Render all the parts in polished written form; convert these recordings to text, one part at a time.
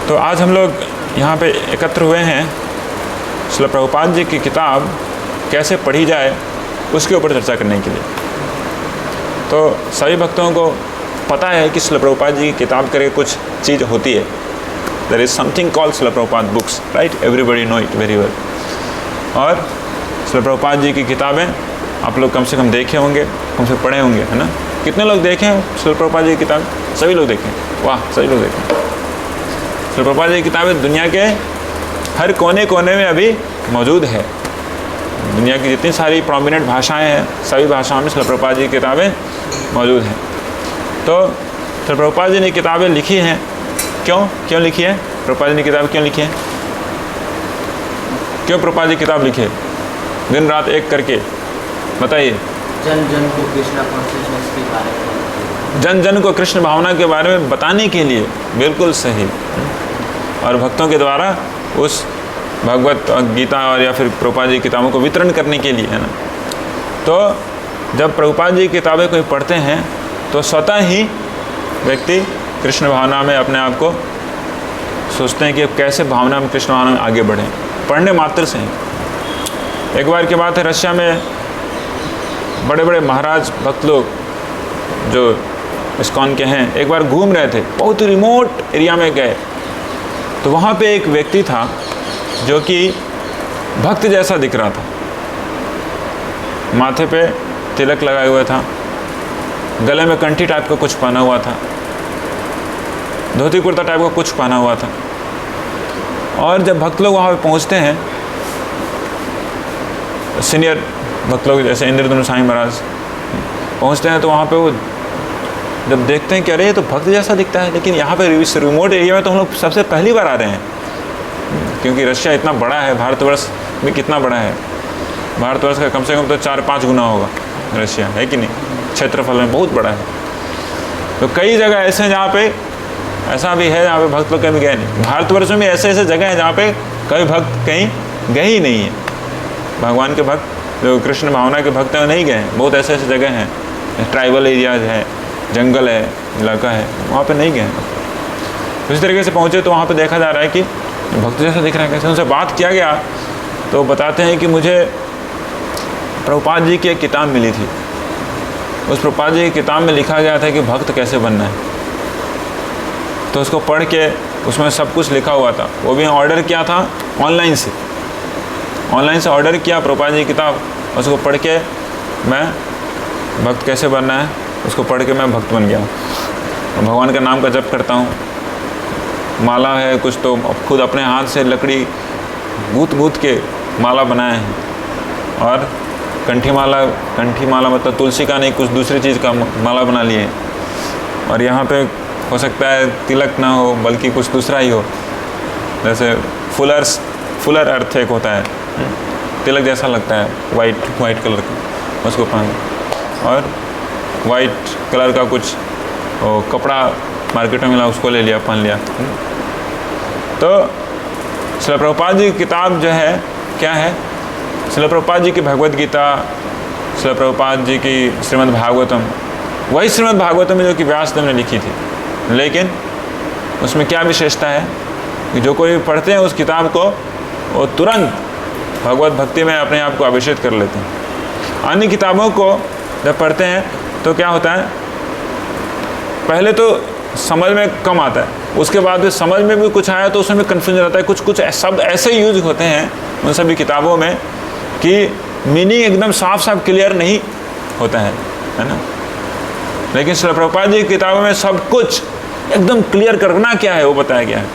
तो आज हम लोग यहाँ पे एकत्र हुए हैं श्रील प्रभुपाद जी की किताब कैसे पढ़ी जाए उसके ऊपर चर्चा करने के लिए। तो सभी भक्तों को पता है कि श्रील प्रभुपाद जी की किताब करके कुछ चीज़ होती है। There is something called Srila Prabhupada books, right? Everybody know it very well. और श्रील प्रभुपाद जी की किताबें आप लोग कम से कम देखे होंगे, कम से पढ़े होंगे, है ना? कितने लोग देखे हैं श्रील प्रभुपाद जी की किताब? सभी लोग देखें। वाह, सभी लोग देखें। श्रील प्रभुपाद जी की किताबें दुनिया के हर कोने कोने में अभी मौजूद है। दुनिया की जितनी सारी प्रोमिनेंट भाषाएं हैं, सभी भाषाओं में श्रील प्रभुपाद जी की किताबें मौजूद हैं। तो श्रील प्रभुपाद जी ने किताबें लिखी हैं। क्यों लिखी है? प्रभुपाद जी ने किताब क्यों लिखी है? क्यों प्रभुपाद जी किताब लिखे दिन रात एक करके? बताइए। जन जन को कृष्ण कॉन्शियसनेस के बारे में, जन जन को कृष्ण भावना के बारे में बताने के लिए। बिल्कुल सही। और भक्तों के द्वारा उस भगवत गीता और या फिर प्रभुपाद जी की किताबों को वितरण करने के लिए, है ना? तो जब प्रभुपाद जी की किताबें कोई पढ़ते हैं तो स्वतः ही व्यक्ति कृष्ण भावना में अपने आप को सोचते हैं कि अब कैसे भावना में, कृष्ण भावना में आगे बढ़ें, पढ़ने मात्र से ही। एक बार की बात है, रशिया में बड़े बड़े महाराज भक्त लोग जो इस्कॉन के हैं, एक बार घूम रहे थे, बहुत ही रिमोट एरिया में गए। तो वहाँ पे एक व्यक्ति था जो कि भक्त जैसा दिख रहा था। माथे पे तिलक लगाए हुए था, गले में कंठी टाइप का कुछ पहना हुआ था, धोती कुर्ता टाइप का कुछ पहना हुआ था। और जब भक्त लोग वहाँ पे पहुँचते हैं, सीनियर भक्त लोग जैसे इंद्रधनुष साईं महाराज पहुँचते हैं, तो वहाँ पे वो जब देखते हैं कि अरे ये तो भक्त जैसा दिखता है, लेकिन यहाँ पे रिमोट एरिया में तो हम लोग सबसे पहली बार आ रहे हैं, क्योंकि रशिया इतना बड़ा है, भारतवर्ष में कितना बड़ा है, भारतवर्ष का कम से कम तो 4-5 गुना होगा रशिया, है कि नहीं? क्षेत्रफल में बहुत बड़ा है। तो कई जगह ऐसे हैं जहाँ पे ऐसा भी है जहाँ पे भक्त लोग कभी गए नहीं। भारतवर्ष में ऐसे ऐसे जगह हैं जहाँ पे कभी भक्त कहीं गए ही नहीं है। भगवान के भक्त जो कृष्ण भावना के भक्त हैं नहीं गए हैं। बहुत ऐसे ऐसे जगह हैं, ट्राइबल एरियाज है, जंगल है, इलाका है, वहाँ पे नहीं गए हैं। तो इस तरीके से पहुँचे तो वहाँ पे देखा जा रहा है कि भक्त जैसा दिख रहा है। कैसे? उनसे बात किया गया तो बताते हैं कि मुझे प्रभुपाद जी की एक किताब मिली थी। उस प्रभुपाद जी की किताब में लिखा गया था कि भक्त कैसे बनना है। तो उसको पढ़ के उसमें सब कुछ लिखा हुआ था। वो भी ऑर्डर किया था ऑनलाइन से ऑर्डर किया प्रभुपाद जी की किताब। उसको पढ़ के मैं भक्त कैसे बनना है, उसको पढ़ के मैं भक्त बन गया। भगवान का नाम का जप करता हूँ, माला है कुछ तो खुद अपने हाथ से लकड़ी गूँथ के माला बनाए हैं। और कंठी माला मतलब तुलसी का नहीं, कुछ दूसरी चीज़ का माला बना लिए। और यहाँ पे हो सकता है तिलक ना हो बल्कि कुछ दूसरा ही हो, जैसे फुलर अर्थ एक होता है, तिलक जैसा लगता है, वाइट कलर का, उसको पहन। और वाइट कलर का कुछ कपड़ा मार्केट में मिला, उसको ले लिया, पहन लिया। तो श्रील प्रभुपाद जी की किताब जो है क्या है? श्रील प्रभुपाद जी की भगवद गीता, श्रील प्रभुपाद जी की श्रीमद् भागवतम, वही श्रीमद् भागवतम जो कि व्यासदेव ने लिखी थी। लेकिन उसमें क्या विशेषता है कि जो कोई पढ़ते हैं उस किताब को, वो तुरंत भगवत भक्ति में अपने आप को अभिषेक कर लेते हैं। अन्य किताबों को जब पढ़ते हैं तो क्या होता है, पहले तो समझ में कम आता है, उसके बाद भी समझ में भी कुछ आया तो उसमें भी कन्फ्यूजन रहता है। कुछ शब्द ऐसे यूज होते हैं उन सभी किताबों में कि मीनिंग एकदम साफ क्लियर नहीं होता है ना? लेकिन श्रील प्रभुपाद जी की किताबों में सब कुछ एकदम क्लियर करना क्या है वो बताया गया है।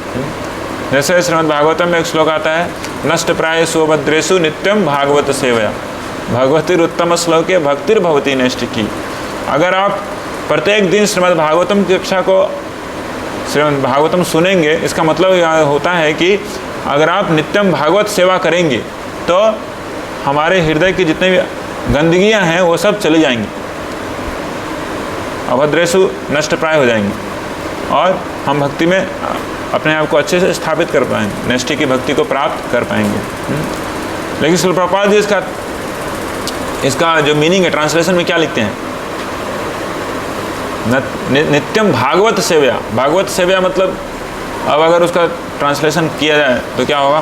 जैसे श्रीमद् भागवतम में एक श्लोक आता है, नष्ट प्राय सुभद्रेषु नित्यम भागवत सेवया भगवतीरुत्तम श्लोके भक्तिर्भवती नैष्ठिकी। अगर आप प्रत्येक दिन श्रीमद् भागवतम की कक्षा को श्रीमद् भागवतम सुनेंगे, इसका मतलब यह होता है कि अगर आप नित्यम भागवत सेवा करेंगे तो हमारे हृदय की जितनी भी गंदगियां हैं वो सब चली जाएंगी, अभद्रेषु नष्ट प्राय हो जाएंगी, और हम भक्ति में अपने आप को अच्छे से स्थापित कर पाएंगे, नैष्ठिक की भक्ति को प्राप्त कर पाएंगे। लेकिन श्रील प्रभुपाद जी इसका जो मीनिंग है, ट्रांसलेशन में क्या लिखते हैं? नित्यम भागवत सेव्या। भागवत सेव्या मतलब अब अगर उसका ट्रांसलेशन किया जाए तो क्या होगा,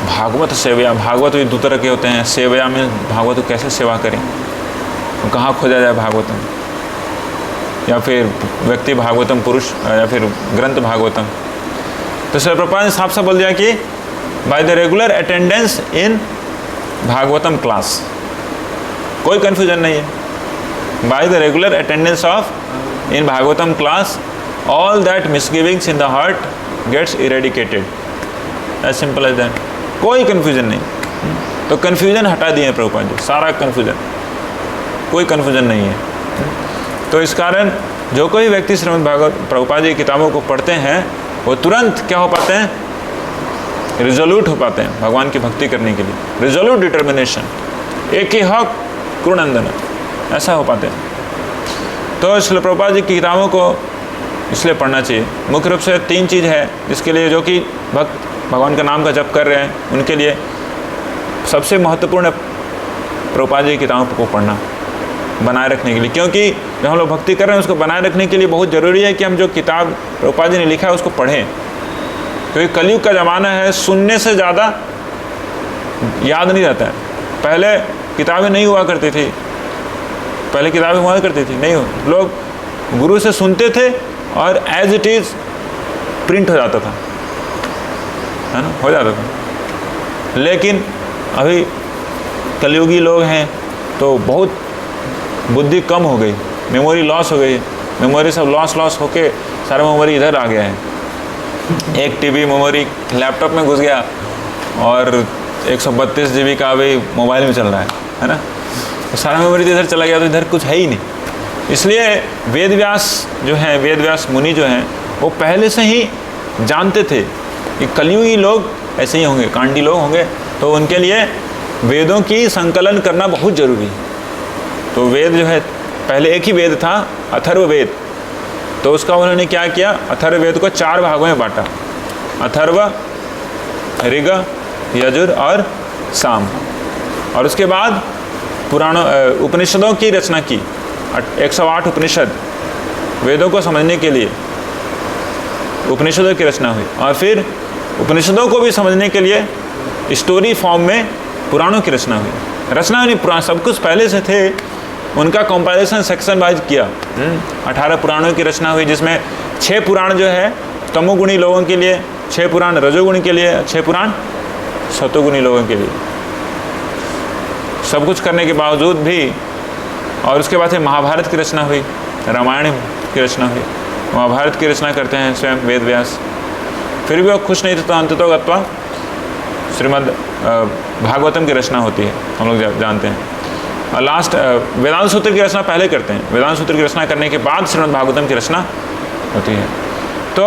भागवत सेवया, भागवत भी दो तरह के होते हैं। सेवया में भागवत को कैसे सेवा करें, कहाँ खोजा जाए भागवतम, या फिर व्यक्ति भागवतम पुरुष, या फिर ग्रंथ भागवतम। तो श्रील प्रभुपाद ने साफ साफ बोल दिया कि by the regular attendance in Bhagavatam class, कोई कन्फ्यूजन नहीं है। By the regular attendance of in Bhagavatam class all that misgivings in the heart gets eradicated, as simple as that, कोई कन्फ्यूजन नहीं। तो कन्फ्यूजन हटा दिए हैं प्रभुपाद जी, सारा कन्फ्यूजन, कोई कन्फ्यूजन नहीं है। तो इस कारण जो कोई व्यक्ति श्रीमद् भागवत प्रभुपाद जी की किताबों को पढ़ते हैं वो तुरंत क्या हो पाते हैं, रिजोल्यूट हो पाते हैं भगवान की भक्ति करने के लिए, रिजोल्यूट डिटर्मिनेशन, एक ही हक क्रूनंदन, ऐसा हो पाते हैं। तो श्रील प्रभुपाद जी की किताबों को इसलिए पढ़ना चाहिए। मुख्य रूप से 3 चीज़ है जिसके लिए जो कि भक्त भगवान का नाम का जप कर रहे हैं उनके लिए सबसे महत्वपूर्ण प्रभुपाद जी की किताबों को पढ़ना, बनाए रखने के लिए। क्योंकि जब हम लोग भक्ति कर रहे हैं उसको बनाए रखने के लिए बहुत ज़रूरी है कि हम जो किताब प्रभुपाद जी ने लिखा है उसको पढ़ें। क्योंकि कलयुग का ज़माना है, सुनने से ज़्यादा याद नहीं रहता है। पहले किताबें नहीं हुआ करती थी, पहले किताबें हुआ करती थी नहीं, लोग गुरु से सुनते थे और एज इट इज़ प्रिंट हो जाता था, है ना, हो जाता था। लेकिन अभी कलयुगी लोग हैं तो बहुत बुद्धि कम हो गई, मेमोरी लॉस हो गई, मेमोरी सब लॉस होके सारा मेमोरी इधर आ गया है। एक टीबी मेमोरी लैपटॉप में घुस गया और 132 GB का अभी मोबाइल में चल रहा है ना, तो सारा मेमोरी इधर चला गया, तो इधर कुछ है ही नहीं। इसलिए वेद व्यास जो हैं, वेद व्यास मुनि जो हैं, वो पहले से ही जानते थे कि कलयुगी लोग ऐसे ही होंगे, कांडी लोग होंगे, तो उनके लिए वेदों की संकलन करना बहुत ज़रूरी है। तो वेद जो है, पहले एक ही वेद था, अथर्ववेद, तो उसका उन्होंने क्या किया, अथर्ववेद को 4 भागों में बांटा, अथर्व, ऋग, यजुर और साम। और उसके बाद पुराणों उपनिषदों की रचना की, 108 उपनिषद वेदों को समझने के लिए उपनिषदों की रचना हुई। और फिर उपनिषदों को भी समझने के लिए स्टोरी फॉर्म में पुराणों की रचना हुई। रचना नहीं, पुराण सब कुछ पहले से थे, उनका कंपाइलेशन सेक्शन वाइज किया। 18 पुराणों की रचना हुई, जिसमें 6 पुराण जो है तमोगुणी लोगों के लिए, 6 पुराण रजोगुणी के लिए, 6 पुराण सतोगुणी लोगों के लिए। सब कुछ करने के बावजूद भी, और उसके बाद से महाभारत की रचना हुई, रामायण की रचना हुई, महाभारत की रचना करते हैं स्वयं वेद व्यास। फिर भी वो खुश नहीं थे, तो अंततोगत्वा श्रीमद् भागवतम की रचना होती है, हम लोग जानते हैं। और लास्ट वेदांत सूत्र की रचना पहले करते हैं, वेदांत सूत्र की रचना करने के बाद श्रीमद् भागवतम की रचना होती है। तो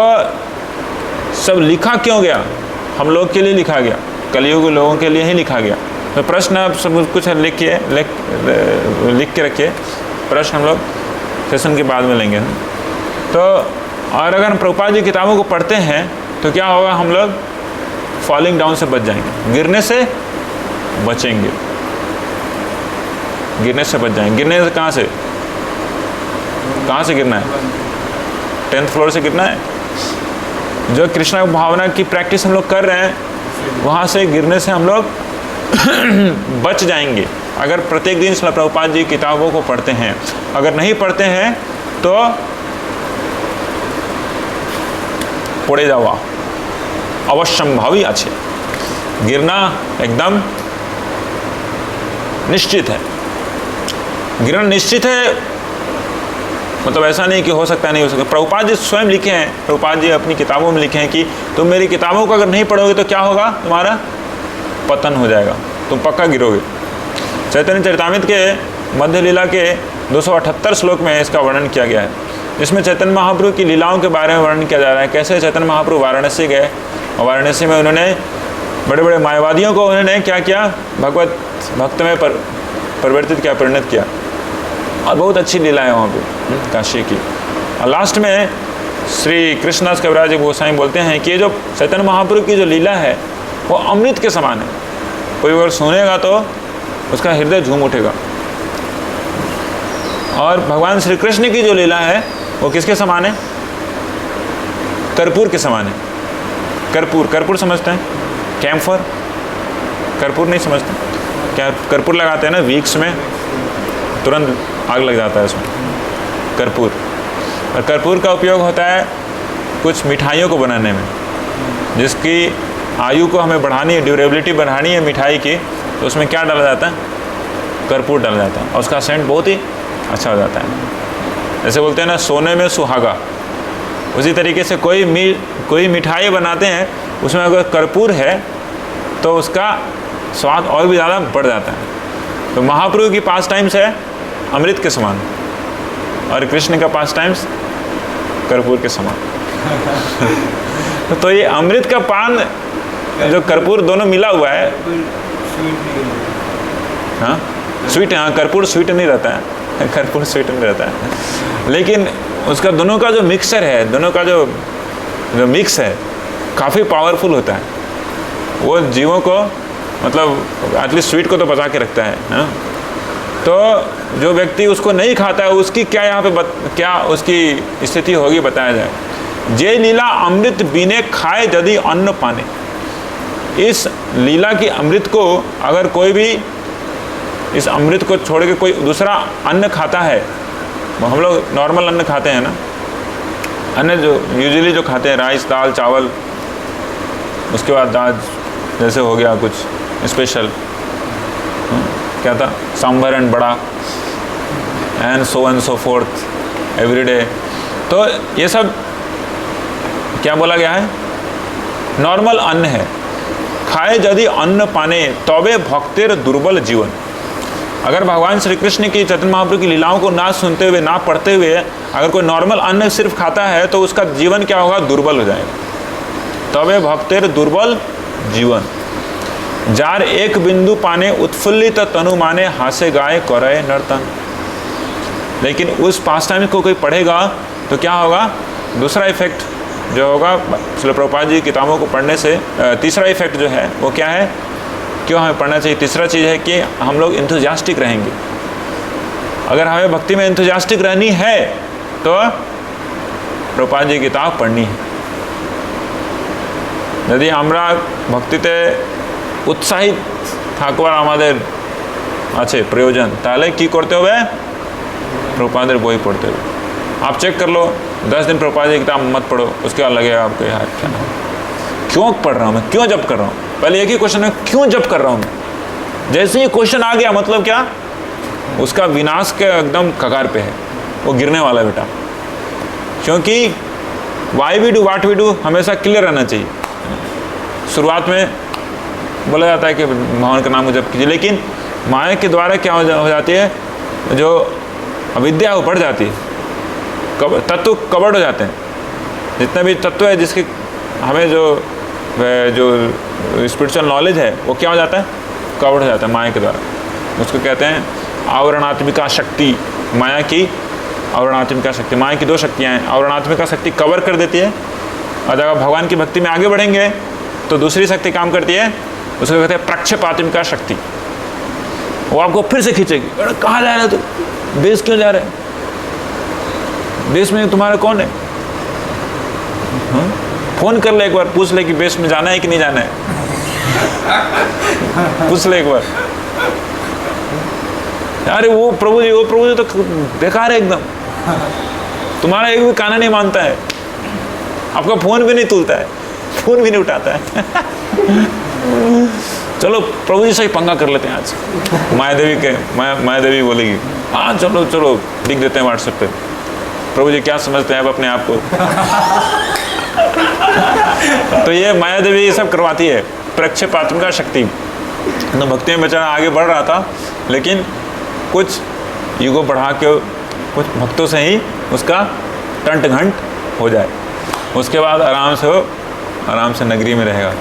सब लिखा क्यों गया, हम लोग के लिए लिखा गया, कलयुग के लोगों के लिए ही लिखा गया। तो प्रश्न अब सब कुछ लिख के रखिए, प्रश्न हम लोग सेशन के बाद में लेंगे। तो और अगर हम प्रभुपाद जी किताबों को पढ़ते हैं तो क्या होगा, हम लोग फॉलिंग डाउन से बच जाएंगे, गिरने से बचेंगे, गिरने से बच जाएंगे। गिरने से कहाँ से गिरना है, 10th फ्लोर से गिरना है। जो कृष्णा भावना की प्रैक्टिस हम लोग कर रहे हैं, वहाँ से गिरने से हम लोग बच जाएंगे अगर प्रत्येक दिन श्रील प्रभुपाद जी किताबों को पढ़ते हैं। अगर नहीं पढ़ते हैं तो पड़े जावा अवश्यंभावी আছে, गिरना एकदम निश्चित है, गिरना निश्चित है। मतलब ऐसा नहीं कि हो सकता है, नहीं हो सकता। प्रभुपाद जी स्वयं लिखे हैं, प्रभुपाद जी अपनी किताबों में लिखे हैं कि तुम मेरी किताबों को अगर नहीं पढ़ोगे तो क्या होगा, तुम्हारा पतन हो जाएगा, तुम पक्का गिरोगे। चैतन्य चरितामृत के मध्य लीला के 278 श्लोक में इसका वर्णन किया गया है, जिसमें चैतन्य महाप्रभु की लीलाओं के बारे में वर्णन किया जा रहा है। कैसे चैतन्य महाप्रभु वाराणसी गए और वाराणसी में उन्होंने बड़े बड़े मायावादियों को उन्होंने क्या किया, भगवत भक्त में परिवर्तित किया, परिणत किया। और बहुत अच्छी लीला है वहाँ पे काशी की। और लास्ट में श्री कृष्णदास कविराज गोसाई बोलते हैं कि ये जो चैतन्य महाप्रभु की जो लीला है वो अमृत के समान है, कोई अगर सुनेगा तो उसका हृदय झूम उठेगा। और भगवान श्री कृष्ण की जो लीला है वो किसके समान है, कर्पूर के समान है। कर्पूर, कर्पूर समझते हैं? कैम्फर, कर्पूर नहीं समझते? क्या कर्पूर लगाते हैं ना वीक्स में, तुरंत आग लग जाता है उसमें, कर्पूर। और कर्पूर का उपयोग होता है कुछ मिठाइयों को बनाने में, जिसकी आयु को हमें बढ़ानी है, ड्यूरेबिलिटी बढ़ानी है मिठाई की, तो उसमें क्या डाला जाता है? कर्पूर डाला जाता है, और उसका सेंट बहुत ही अच्छा हो जाता है। जैसे बोलते हैं ना सोने में सुहागा, उसी तरीके से कोई मिठाई बनाते हैं, उसमें अगर कर्पूर है तो उसका स्वाद और भी ज़्यादा बढ़ जाता है। तो महाप्रभु की पास टाइम्स है अमृत के समान, और कृष्ण का पास टाइम्स कर्पूर के समान। तो ये अमृत का पान जो कर्पूर दोनों मिला हुआ है, हाँ स्वीट, हाँ कर्पूर स्वीट नहीं रहता है, कर्पूर स्वीट नहीं रहता है, लेकिन उसका दोनों का जो मिक्सचर है, दोनों का जो मिक्स है काफ़ी पावरफुल होता है। वो जीवों को मतलब एटलीस्ट स्वीट को तो बचा के रखता है ना। तो जो व्यक्ति उसको नहीं खाता है उसकी क्या यहाँ पे क्या उसकी स्थिति होगी बताया जाए। जे लीला अमृत बीने खाए यदि अन्न पाने, इस लीला की अमृत को अगर कोई भी इस अमृत को छोड़ के कोई दूसरा अन्न खाता है, हम लोग नॉर्मल अन्न खाते हैं ना, अन्न जो यूजुअली जो खाते हैं राइस दाल चावल, उसके बाद दाल जैसे हो गया कुछ स्पेशल, क्या था सांभर एंड बड़ा and so fourth every day. तो ये सब क्या बोला गया है? नॉर्मल अन्न है। खाए यदि अन्न पाने तबे भक्तेर दुर्बल जीवन। अगर भगवान श्री कृष्ण की चैतन्य महाप्रभु की लीलाओं को ना सुनते हुए ना पढ़ते हुए अगर कोई नॉर्मल अन्न सिर्फ खाता है तो उसका जीवन क्या होगा? दुर्बल हो जाएगा। तबे भक्तेर दुर्बल जीवन। जार एक बिंदु पाने उत्फुल्लित तनु माने हासे गाए करे नर्तन। लेकिन उस पास टाइम को कोई पढ़ेगा तो क्या होगा? दूसरा इफेक्ट जो होगा श्रील प्रभुपाद जी की किताबों को पढ़ने से, तीसरा इफेक्ट जो है वो क्या है, क्यों हमें पढ़ना चाहिए? तीसरा चीज़ है कि हम लोग इंथुजियास्टिक रहेंगे। अगर हमें भक्ति में इंथुजियास्टिक रहनी है तो प्रभुपाद जी की किताब पढ़नी है। यदि हमरा भक्तिते उत्साहित থাকবার আমাদের আছে প্রয়োজন, তাহলে কি করতে হবে? प्रभुपाद বই पढ़ते हो। आप चेक कर लो, 10 दिन प्रभुपाद की किताब मत पढ़ो, उसके बाद लगेगा आपको यार क्या क्यों पढ़ रहा हूँ मैं, क्यों जप कर रहा हूँ? पहले एक ही क्वेश्चन है, क्यों जप कर रहा हूँ मैं? जैसे ही क्वेश्चन आ गया मतलब क्या, उसका विनाश के एकदम कगार पे है, वो गिरने वाला है बेटा। क्योंकि why we do what we do हमेशा क्लियर रहना चाहिए। शुरुआत में बोला जाता है कि भगवान का नाम जप कीजिए, लेकिन माया के द्वारा क्या हो जाती है, जो अविद्या वो बढ़ जाती है, तत्व कवर्ड हो जाते हैं। जितने भी तत्व है जिसके हमें जो स्पिरिचुअल नॉलेज है वो क्या हो जाता है? कवर्ड हो जाता है माया के द्वारा। उसको कहते हैं आवरणात्मिका शक्ति। माया की आवरणात्मिका शक्ति, माया की दो शक्तियाँ हैं। आवरणात्मिका शक्ति कवर कर देती है, और जब भगवान की भक्ति में आगे बढ़ेंगे तो दूसरी शक्ति काम करती है, उसको कहते हैं प्रक्षेपात्मिका शक्ति। वो आपको फिर से खींचेगी, अरे कहाँ जा रहा है तू, बेस क्यों जा रहा है, बेस में तुम्हारा कौन है? हाँ? फोन कर ले एक बार, पूछ ले कि बेस में जाना है कि नहीं जाना है। पूछ ले एक बार। अरे वो प्रभु जी तो बेकार है एकदम, तुम्हारा एक भी काना नहीं मानता है, आपका फोन भी नहीं तुलता है, फोन भी नहीं उठाता है। चलो प्रभु जी से ही पंगा कर लेते हैं आज। माया देवी बोलेगी हाँ चलो चलो लिख देते हैं व्हाट्सएप पे, प्रभु जी क्या समझते हैं आप अपने आप को। तो ये माया देवी ये सब करवाती है, प्रक्षेपात्मिका शक्ति। तो भक्ति में बेचारा आगे बढ़ रहा था, लेकिन कुछ ईगो बढ़ा के कुछ भक्तों से ही उसका टंट घंट हो जाए, उसके बाद आराम से नगरी में रहेगा।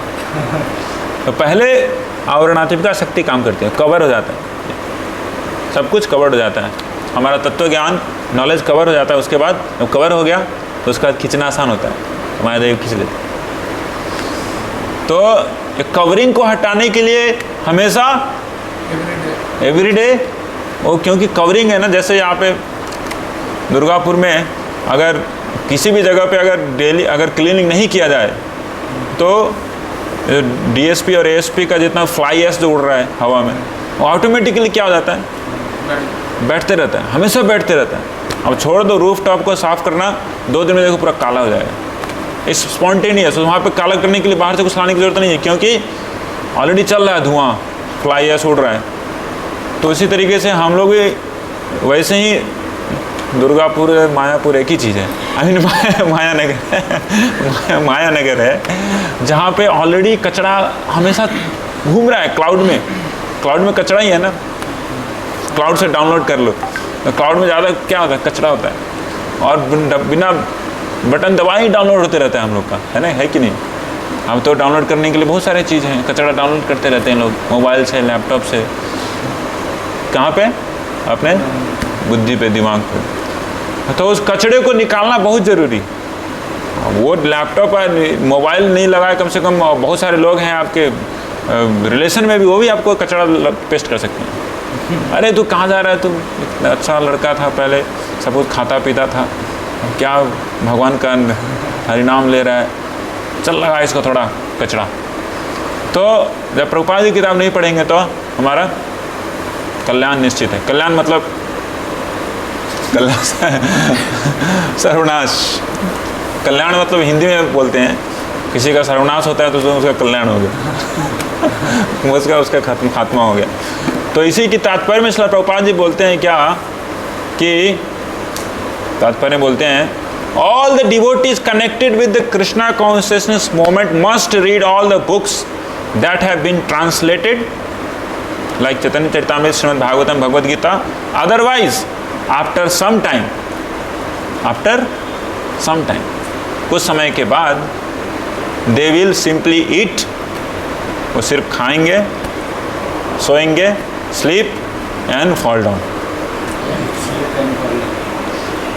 तो पहले आवरणात्मिका शक्ति काम करती है, कवर हो जाता है, सब कुछ कवर हो जाता है, हमारा तत्व ज्ञान नॉलेज कवर हो जाता है। उसके बाद जब कवर हो गया तो उसका खींचना आसान होता है, माया देवी खींच लेते। तो कवरिंग को हटाने के लिए हमेशा एवरीडे वो, क्योंकि कवरिंग है ना, जैसे यहाँ पे दुर्गापुर में अगर किसी भी जगह पे अगर डेली अगर क्लीनिंग नहीं किया जाए तो DSP और ASP का जितना फ्लाई एश जो उड़ रहा है हवा में, वो ऑटोमेटिकली क्या हो जाता है, बैठते रहता है, हमेशा बैठते रहता है। अब छोड़ दो रूफ टॉप को साफ़ करना, 2 दिन में देखो पूरा काला हो जाएगा। इस स्पॉन्टेनियस वहाँ पे काला करने के लिए बाहर से कुछ लाने की जरूरत नहीं है, क्योंकि ऑलरेडी चल रहा है धुआं, फ्लाई एश उड़ रहा है। तो इसी तरीके से हम लोग भी वैसे ही, दुर्गापुर मायापुर एक ही चीज़ है, आई मीन माया नगर है, जहाँ पे ऑलरेडी कचरा हमेशा घूम रहा है। क्लाउड में कचरा ही है ना, क्लाउड से डाउनलोड कर लो, तो क्लाउड में ज़्यादा क्या होता है, कचरा होता है, और बिना बटन दबाए ही डाउनलोड होते रहता है हम लोग का, है कि नहीं। हम तो डाउनलोड करने के लिए बहुत सारे चीज़ हैं, कचरा डाउनलोड करते रहते हैं लोग, मोबाइल से, लैपटॉप से, कहाँ पे, अपने बुद्धि पे, दिमाग पे। तो उस कचरे को निकालना बहुत ज़रूरी। वो लैपटॉप और मोबाइल नहीं लगाए, कम से कम बहुत सारे लोग हैं आपके रिलेशन में भी, वो भी आपको कचरा पेस्ट कर सकते हैं। अरे तू कहाँ जा रहा है, तुम इतना अच्छा लड़का था, पहले सब कुछ खाता पीता था, क्या भगवान का हरिनाम ले रहा है, चल लगा इसको थोड़ा कचरा। तो जब प्रभुपाद की किताब नहीं पढ़ेंगे तो हमारा कल्याण निश्चित है। कल्याण मतलब सर्वनाश। कल्याण मतलब हिंदी में बोलते हैं, किसी का सर्वनाश होता है तो उसका कल्याण हो गया, उसका खात्मा हो गया। तो इसी की तात्पर्य में श्रील प्रभुपाद जी बोलते हैं क्या, कि तात्पर्य बोलते हैं, all the devotees connected with the Krishna consciousness movement must read all the books that have been translated like Chaitanya Charitamrita, Srimad Bhagavatam, Bhagavad Gita. Otherwise, after some time, कुछ समय के बाद, they will simply eat, वो सिर्फ खाएंगे, सोएंगे, sleep and fall down.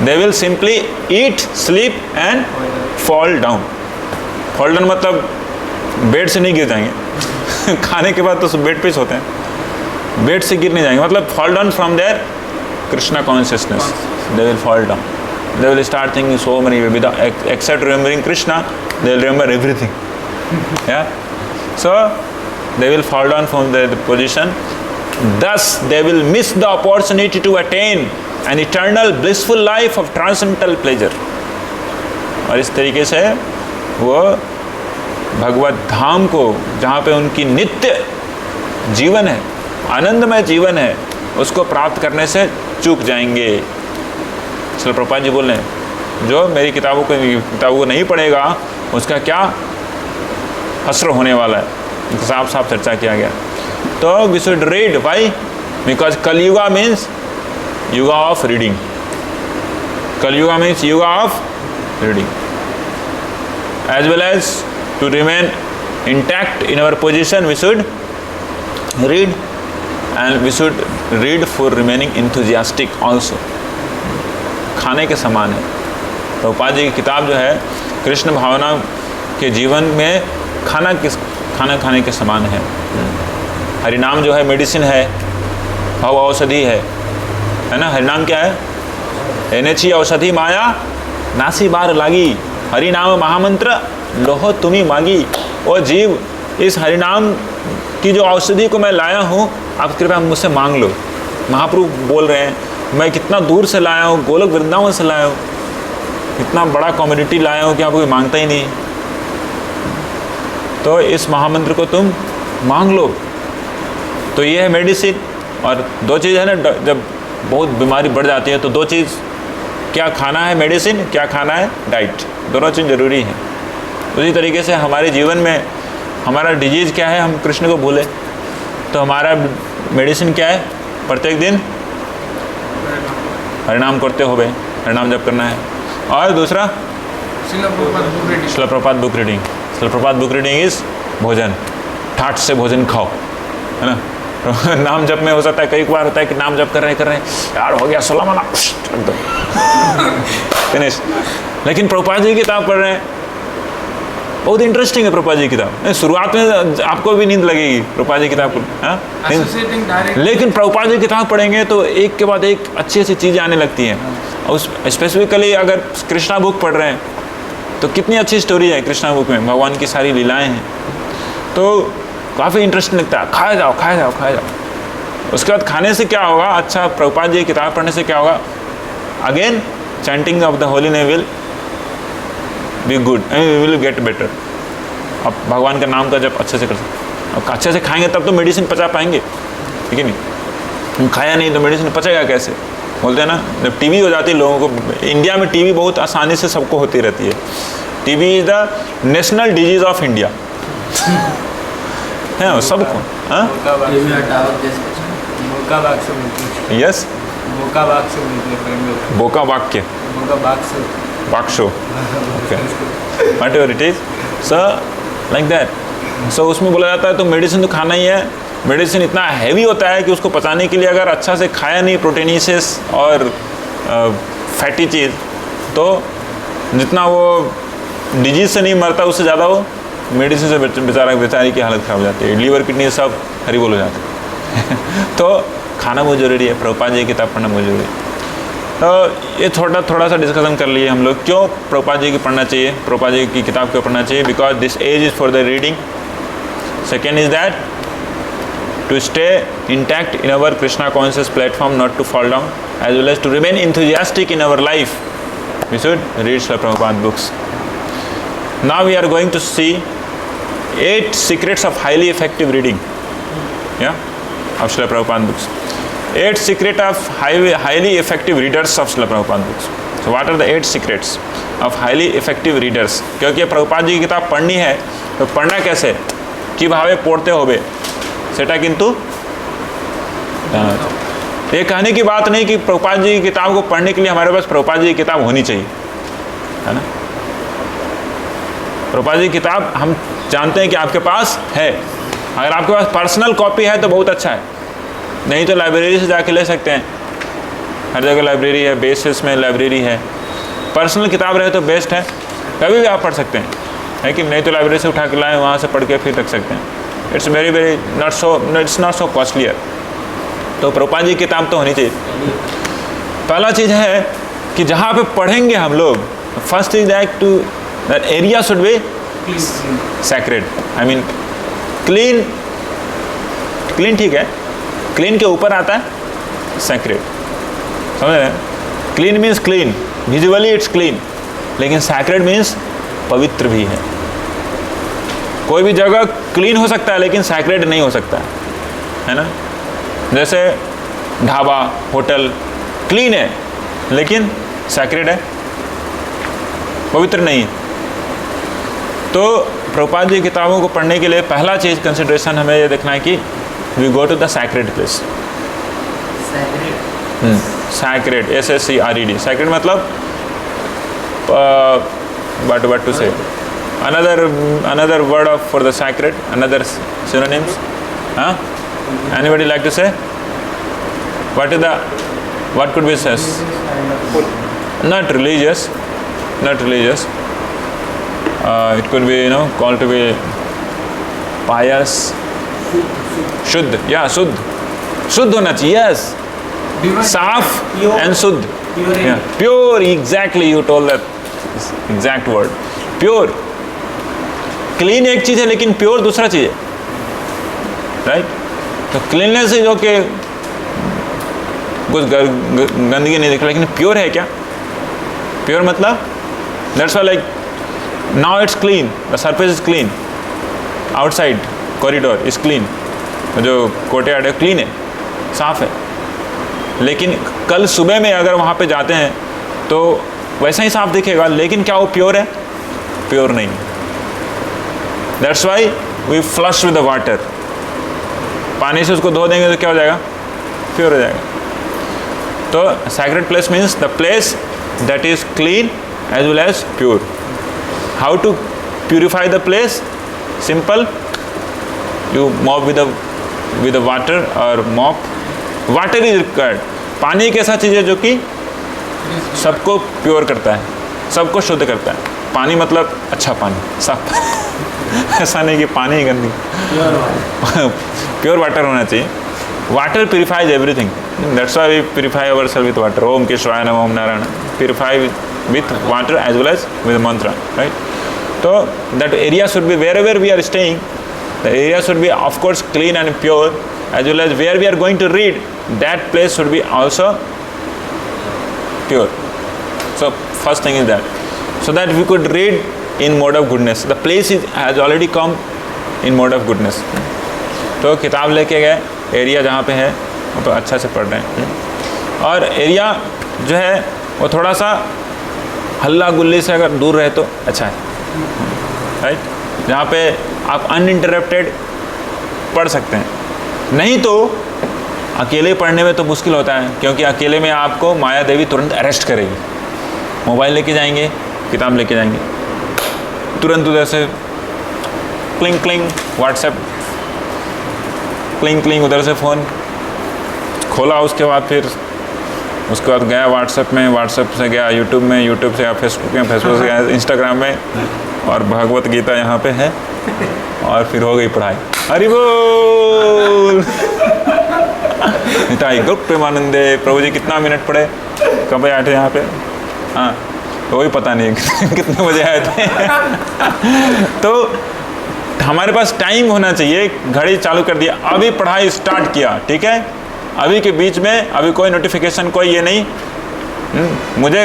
They will simply eat, sleep and fall down. Fall down मतलब bed से नहीं गिर जाएंगे खाने के बाद तो सब बेड पे होते हैं, बेड से गिर नहीं जाएंगे, मतलब fall down from their Krishna consciousness. They will fall down. They will start thinking so many, except remembering Krishna, they will remember everything. Yeah. So they will fall down from the position. Thus they will miss the opportunity to attain an eternal blissful life of transcendental pleasure. और इस तरीके से वो भगवत धाम को, जहाँ पे उनकी नित्य जीवन है, आनंदमय जीवन है, उसको प्राप्त करने से चूक जाएंगे। श्रील प्रभुपाद जी बोल रहे हैं, जो मेरी किताबों को नहीं पढ़ेगा उसका क्या हश्र होने वाला है, साफ साफ चर्चा किया गया। तो we should read, why? Because Kaliyuga means yuga of reading. Kaliyuga means yuga of reading. As well as to remain intact in our position, we should read, and we should read for remaining enthusiastic also. खाने के समान है। प्रभुपाद जी की किताब जो है, कृष्ण भावना के जीवन में खाना खाने के समान है। हरिनाम जो है मेडिसिन है, भव औषधि है ना। हरिनाम क्या है? एनेची औषधि माया नासी बार लागी, हरिनाम महामंत्र लोहो तुम्ही मागी। ओ जीव, इस हरिनाम की जो औषधि को मैं लाया हूँ, आप कृपया मुझसे मांग लो। महाप्रभु बोल रहे हैं, मैं कितना दूर से लाया हूँ, गोलोक वृंदावन से लाया हूँ, इतना बड़ा कम्युनिटी लाया हूँ कि आप कोई मांगता ही नहीं। तो इस महामंत्र को तुम मांग लो। तो ये है मेडिसिन। और दो चीज़ है ना, जब बहुत बीमारी बढ़ जाती है तो दो चीज़, क्या खाना है मेडिसिन, क्या खाना है डाइट, दोनों चीज़ ज़रूरी है। उसी तरीके से हमारे जीवन में हमारा डिजीज़ क्या है, हम कृष्ण को भूले, तो हमारा मेडिसिन क्या है? प्रत्येक दिन हरिनाम करते हुए हरिनाम जप करना है। और दूसरा Srila Prabhupada book reading. Srila Prabhupada book reading is भोजन, ठाट से भोजन खाओ, है ना। नाम जप में हो सकता है, कई बार होता है कि नाम जप कर रहे हैं यार, हो गया 16 माला फिनिश। लेकिन प्रभुपाद जी की किताब पढ़ रहे हैं, बहुत इंटरेस्टिंग है प्रभुपाद जी की किताब। शुरुआत में आपको भी नींद लगेगी प्रभुपाद जी की किताब को, लेकिन प्रभुपाद जी की किताब पढ़ेंगे तो एक के बाद एक अच्छी अच्छी चीज़ें आने लगती हैं। उस स्पेसिफिकली अगर कृष्णा बुक पढ़ रहे हैं तो कितनी अच्छी स्टोरी है कृष्णा बुक में, भगवान की सारी लीलाएं हैं, तो काफ़ी इंटरेस्टिंग लगता है। खाया जाओ खाया जाओ खाया जाओ। उसके बाद खाने से क्या होगा, अच्छा प्रभुपाद जी की किताब पढ़ने से क्या होगा, again chanting of the holy name will be good and we will get better. अब भगवान का नाम का जब अच्छे से कर सकते, अब अच्छे से खाएंगे तब तो मेडिसिन पचा पाएंगे, ठीक है नहीं, खाया नहीं तो मेडिसिन पचेगा कैसे। बोलते हैं ना, जब टीबी हो जाती है लोगों को, इंडिया में टीबी बहुत आसानी से सबको होती रहती है। TB is the national disease of India है सबको। हाँ यस, बोका वाक्य बाक्शो, okay whatever it is, so like that. So उसमें बोला जाता है तो मेडिसिन तो खाना ही है। मेडिसिन इतना हैवी होता है कि उसको पचाने के लिए अगर अच्छा से खाया नहीं प्रोटीनीसिस और फैटी चीज़, तो जितना वो डिजीज से नहीं मरता उससे ज़्यादा वो मेडिसिन से बेचारी की हालत ख़राब हो जाती है। लीवर किडनी सब हरी बोल हो जाते हैं। तो खाना बहुत ज़रूरी है, प्रभुपाद जी की किताब पढ़ना बहुत ज़रूरी है। तो ये थोड़ा सा डिस्कशन कर लिए हम लोग, क्यों प्रभुपाद जी की पढ़ना चाहिए, प्रभुपाद जी की किताब क्यों पढ़ना चाहिए। Because this age is for the reading. Second is that to stay intact in our Krishna conscious platform, not to fall down, as well as to remain enthusiastic in our life, we should read Srila Prabhupada books. Now we are going to see 8 secrets of highly effective reading, of Srila Prabhupada books. 8 secrets of highly effective readers of Srila Prabhupada books. So what are the 8 secrets of highly effective readers? क्योंकि प्रभुपाद जी की किताब पढ़नी है तो पढ़ना कैसे, कि भावे पढ़ते होवे सेटा किंतु ये कहने की बात नहीं कि प्रभुपाद जी की किताब को पढ़ने के लिए हमारे पास प्रभुपाद जी की किताब होनी चाहिए, है ना। प्रभुपाद जी की किताब हम जानते हैं कि आपके पास है, अगर आपके पास पर्सनल कॉपी है तो बहुत अच्छा है, नहीं तो लाइब्रेरी से जाके ले सकते हैं। हर जगह लाइब्रेरी है, बेसिस में लाइब्रेरी है। पर्सनल किताब रहे तो बेस्ट है, कभी भी आप पढ़ सकते हैं, है कि नहीं तो लाइब्रेरी से उठा के लाएँ, वहाँ से पढ़ के फिर रख सकते हैं। It's very it's not so costlier. तो प्रभुपाद जी की किताब तो होनी चाहिए। पहला चीज़ है कि जहाँ पे पढ़ेंगे हम लोग, first is that to that area should be sacred, I mean clean. Clean ठीक है, क्लीन के ऊपर आता है सैक्रेड, समझ रहे हैं। Clean means clean, visually it's clean, लेकिन सैक्रेड मीन्स पवित्र भी है। कोई भी जगह क्लीन हो सकता है लेकिन सैक्रेड नहीं हो सकता है ना। जैसे ढाबा, होटल क्लीन है लेकिन सैक्रेड है, पवित्र नहीं है। तो प्रभुपाद जी की किताबों को पढ़ने के लिए पहला चीज़ कंसिडरेशन हमें ये देखना है कि we go to the sacred place. Sacred, SACRED, sacred मतलब what to say, another word for the sacred, another synonyms, anybody like to say what could be says? Not religious, it could be called to be pious, शुद्ध, शुद्ध होना चाहिए, yes, साफ and शुद्ध, pure, exactly, you told that exact word, pure। Clean एक चीज़ है लेकिन pure दूसरा चीज़ है, राइट। तो क्लीननेस है जो कि कुछ गंदगी नहीं दिख रहा, लेकिन प्योर है क्या? प्योर मतलब that's why like now it's clean, the surface is clean, outside corridor is clean, जो कोर्टयार्ड है क्लीन है, साफ है। लेकिन कल सुबह में अगर वहाँ पे जाते हैं तो वैसा ही साफ दिखेगा, लेकिन क्या वो प्योर है? प्योर नहीं है। That's why we flush with the water, पानी से उसको धो देंगे तो क्या हो जाएगा? प्योर हो जाएगा। तो sacred place means the place that is clean as well as pure. How to purify the place? Simple, you mop with the water और मॉप। Water is required. पानी एक ऐसा चीज़ है जो कि सबको प्योर करता है, सबको शुद्ध करता है। पानी मतलब अच्छा पानी, साफ ऐसा नहीं कि पानी ही गंदी, प्योर वाटर होना चाहिए। Water purifies everything, that's why we purify ourselves with water. Om केशवाय नमः, Om Narayan, purify with water as well as with mantra, right? So that area should be, wherever we are staying, the area should be of course clean and pure, as well as where we are going to read, that place should be also pure. So first thing is that, so that we could read in mode of goodness. The place has already come in mode of goodness. तो किताब लेके गए, area जहाँ पे है वो तो अच्छा से पढ़ रहे हैं, और एरिया जो है वो थोड़ा सा हल्ला गुल्ली से अगर दूर रहे तो अच्छा है, राइट, जहाँ पे आप अनइंटरप्टेड पढ़ सकते हैं। नहीं तो अकेले पढ़ने में तो मुश्किल होता है, क्योंकि अकेले में आपको माया देवी तुरंत अरेस्ट करेगी। मोबाइल लेके जाएंगे, किताब लेके जाएंगे, तुरंत उधर से cling cling WhatsApp, cling cling उधर से फ़ोन खोला, उसके बाद फिर उसके बाद गया व्हाट्सएप में, व्हाट्सएप से गया यूट्यूब में, यूट्यूब से गया फेसबुक में, फेसबुक से गया इंस्टाग्राम में, और भगवत गीता यहाँ पे है, और फिर हो गई पढ़ाई। हरि बोल। निताई गुप्त प्रेमानंदे। प्रभु जी कितना मिनट पढ़े, कब आए थे यहाँ पे? हाँ, वही पता नहीं कितने बजे आए थे। तो हमारे पास टाइम होना चाहिए, घड़ी चालू कर दिया, अभी पढ़ाई स्टार्ट किया, ठीक है, अभी के बीच में अभी कोई नोटिफिकेशन, कोई ये नहीं, मुझे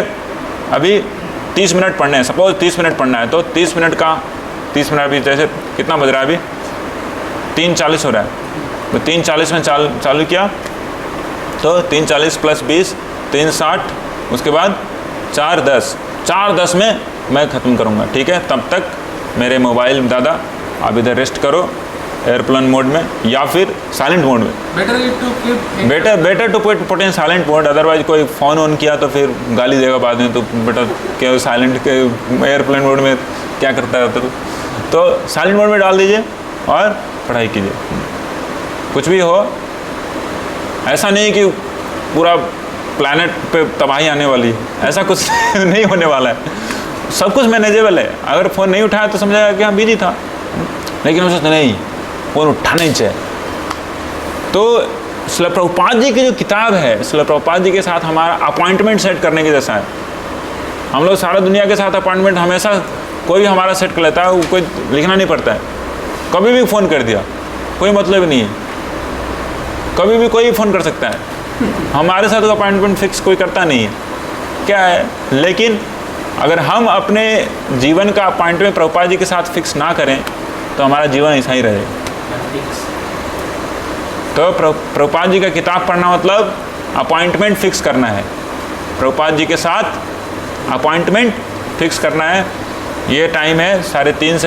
अभी 30 मिनट पढ़ने हैं, सपोज 30 मिनट पढ़ना है, तो 30 मिनट का 30 मिनट अभी जैसे कितना बज रहा है, अभी 3:40 हो रहा है, तो 3:40 में चालू किया, तो 3:40 + 20 3:60, उसके बाद 4:10 में मैं ख़त्म करूँगा, ठीक है। तब तक मेरे मोबाइल दादा आप इधर रेस्ट करो एयरप्लेन मोड में या फिर साइलेंट मोड में। Better to put in silent mode, otherwise कोई फ़ोन ऑन किया तो फिर गाली देगा बाद में, तो बेटा क्या साइलेंट के एयरप्लेन मोड में क्या करता है, तो साइलेंट मोड में डाल दीजिए और पढ़ाई कीजिए। कुछ भी हो, ऐसा नहीं कि पूरा प्लैनेट पे तबाही आने वाली है, ऐसा कुछ नहीं होने वाला है, सब कुछ मैनेजेबल है। अगर फ़ोन नहीं उठाया तो समझेगा कि हाँ बिजी था, लेकिन हम सोचते नहीं, फ़ोन उठाना ही चाहिए। तो श्रील प्रभुपाद जी की जो किताब है, श्रील प्रभुपाद जी के साथ हमारा अपॉइंटमेंट सेट करने के जैसा है। हम लोग सारा दुनिया के साथ अपॉइंटमेंट हमेशा कोई भी हमारा सेट कर लेता है, वो कोई लिखना नहीं पड़ता है, कभी भी फ़ोन कर दिया, कोई मतलब नहीं है, कभी भी कोई फ़ोन कर सकता है, हमारे साथ अपॉइंटमेंट फिक्स कोई करता नहीं है, क्या है। लेकिन अगर हम अपने जीवन का अपॉइंटमेंट प्रभुपाद जी के साथ फिक्स ना करें तो हमारा जीवन ऐसा ही रहेगा। तो प्रभुपाद जी का किताब पढ़ना मतलब अपॉइंटमेंट फिक्स करना है, प्रभुपाद जी के साथ अपॉइंटमेंट फिक्स करना है। ये टाइम है 3:30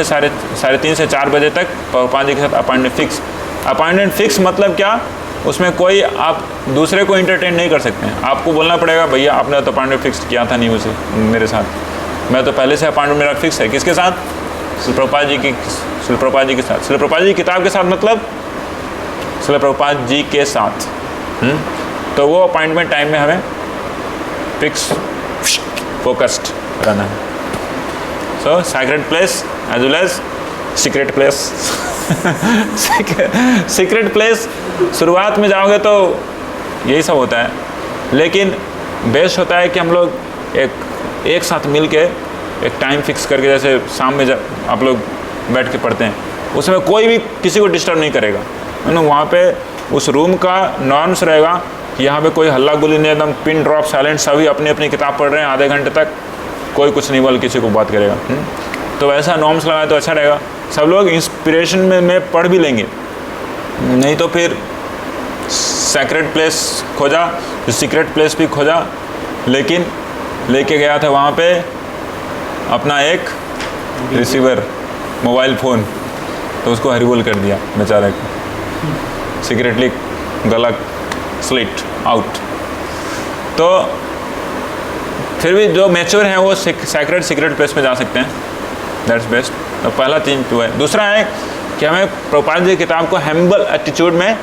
से 4 बजे तक प्रभुपाद जी के साथ अपॉइंटमेंट फिक्स मतलब क्या, उसमें कोई आप दूसरे को इंटरटेन नहीं कर सकते हैं। आपको बोलना पड़ेगा भैया आपने तो अपॉइंटमेंट फिक्स किया था नहीं उसे मेरे साथ, मैं तो पहले से अपॉइंटमेंट मेरा फिक्स है। किसके साथ? श्रील प्रभुपाद जी के साथ। श्रील प्रभुपाद जी की किताब के साथ मतलब श्रील प्रभुपाद जी के साथ। तो वो अपॉइंटमेंट टाइम में हमें फिक्स फोकस्ड रहना है। So sacred place as well as secret place. Secret place शुरुआत में जाओगे तो यही सब होता है, लेकिन बेस्ट होता है कि हम लोग एक साथ मिल के एक टाइम फिक्स करके, जैसे शाम में आप लोग बैठ के पढ़ते हैं, उसमें कोई भी किसी को डिस्टर्ब नहीं करेगा, है ना। वहाँ पे उस रूम का नॉर्म्स रहेगा कि यहाँ पे कोई हल्ला गुल्ली नहीं, एकदम पिन ड्रॉप साइलेंट, सभी अपनी अपनी किताब पढ़ रहे हैं, आधे घंटे तक कोई कुछ नहीं बोल किसी को बात करेगा। तो वैसा नॉर्म्स लगाए तो अच्छा रहेगा। सब लोग इंस्पिरेशन में पढ़ भी लेंगे, नहीं तो फिर सैक्रेड प्लेस खोजा, सीक्रेट प्लेस भी खोजा, लेकिन लेके गया था वहाँ पे अपना एक रिसीवर मोबाइल फ़ोन, तो उसको हरिबोल कर दिया बेचारे को, सीक्रेटली गला स्लिट आउट। तो फिर भी जो मैच्योर हैं वो सैक्रेड सीक्रेट प्लेस में जा सकते हैं, दैट्स बेस्ट। तो पहला 3 तो है। दूसरा है कि हमें प्रभुपाद जी की किताब को हम्बल एटीट्यूड में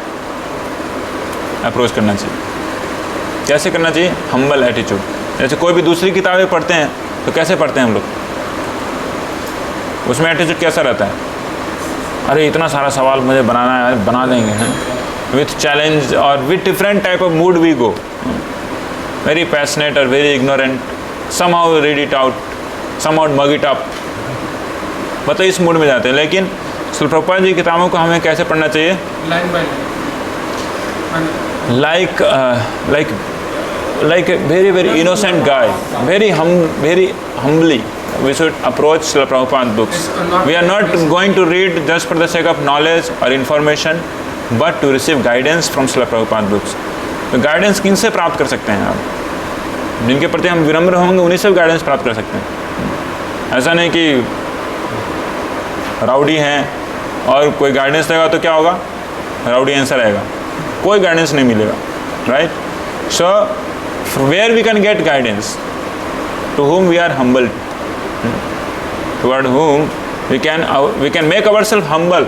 अप्रोच करना चाहिए। कैसे करना चाहिए? Humble attitude. जैसे कोई भी दूसरी किताबें पढ़ते हैं तो कैसे पढ़ते हैं हम लोग, उसमें एटीट्यूड कैसा रहता है? अरे इतना सारा सवाल मुझे बनाना है, बना देंगे, हैं विथ चैलेंज और with different type of mood we go, very passionate और very ignorant, somehow read it out, somehow mug it up, मतलब इस मूड में जाते हैं। लेकिन श्रील प्रभुपाद जी की किताबों को हमें कैसे पढ़ना चाहिए? Line by line, like a very innocent guy, very humbly we should approach Srila Prabhupada books. We are not going to read just for the sake of knowledge or information, but to receive guidance from Srila Prabhupada books. तो guidance किन से प्राप्त कर सकते हैं आप? जिनके प्रति हम विनम्र होंगे उन्हीं से गाइडेंस प्राप्त कर सकते हैं। ऐसा नहीं कि राउडी हैं और कोई गाइडेंस देगा तो क्या होगा? राउडी आंसर आएगा, कोई गाइडेंस नहीं मिलेगा, right? So where we can get guidance, to whom we are humble, toward whom we can make ourselves humble,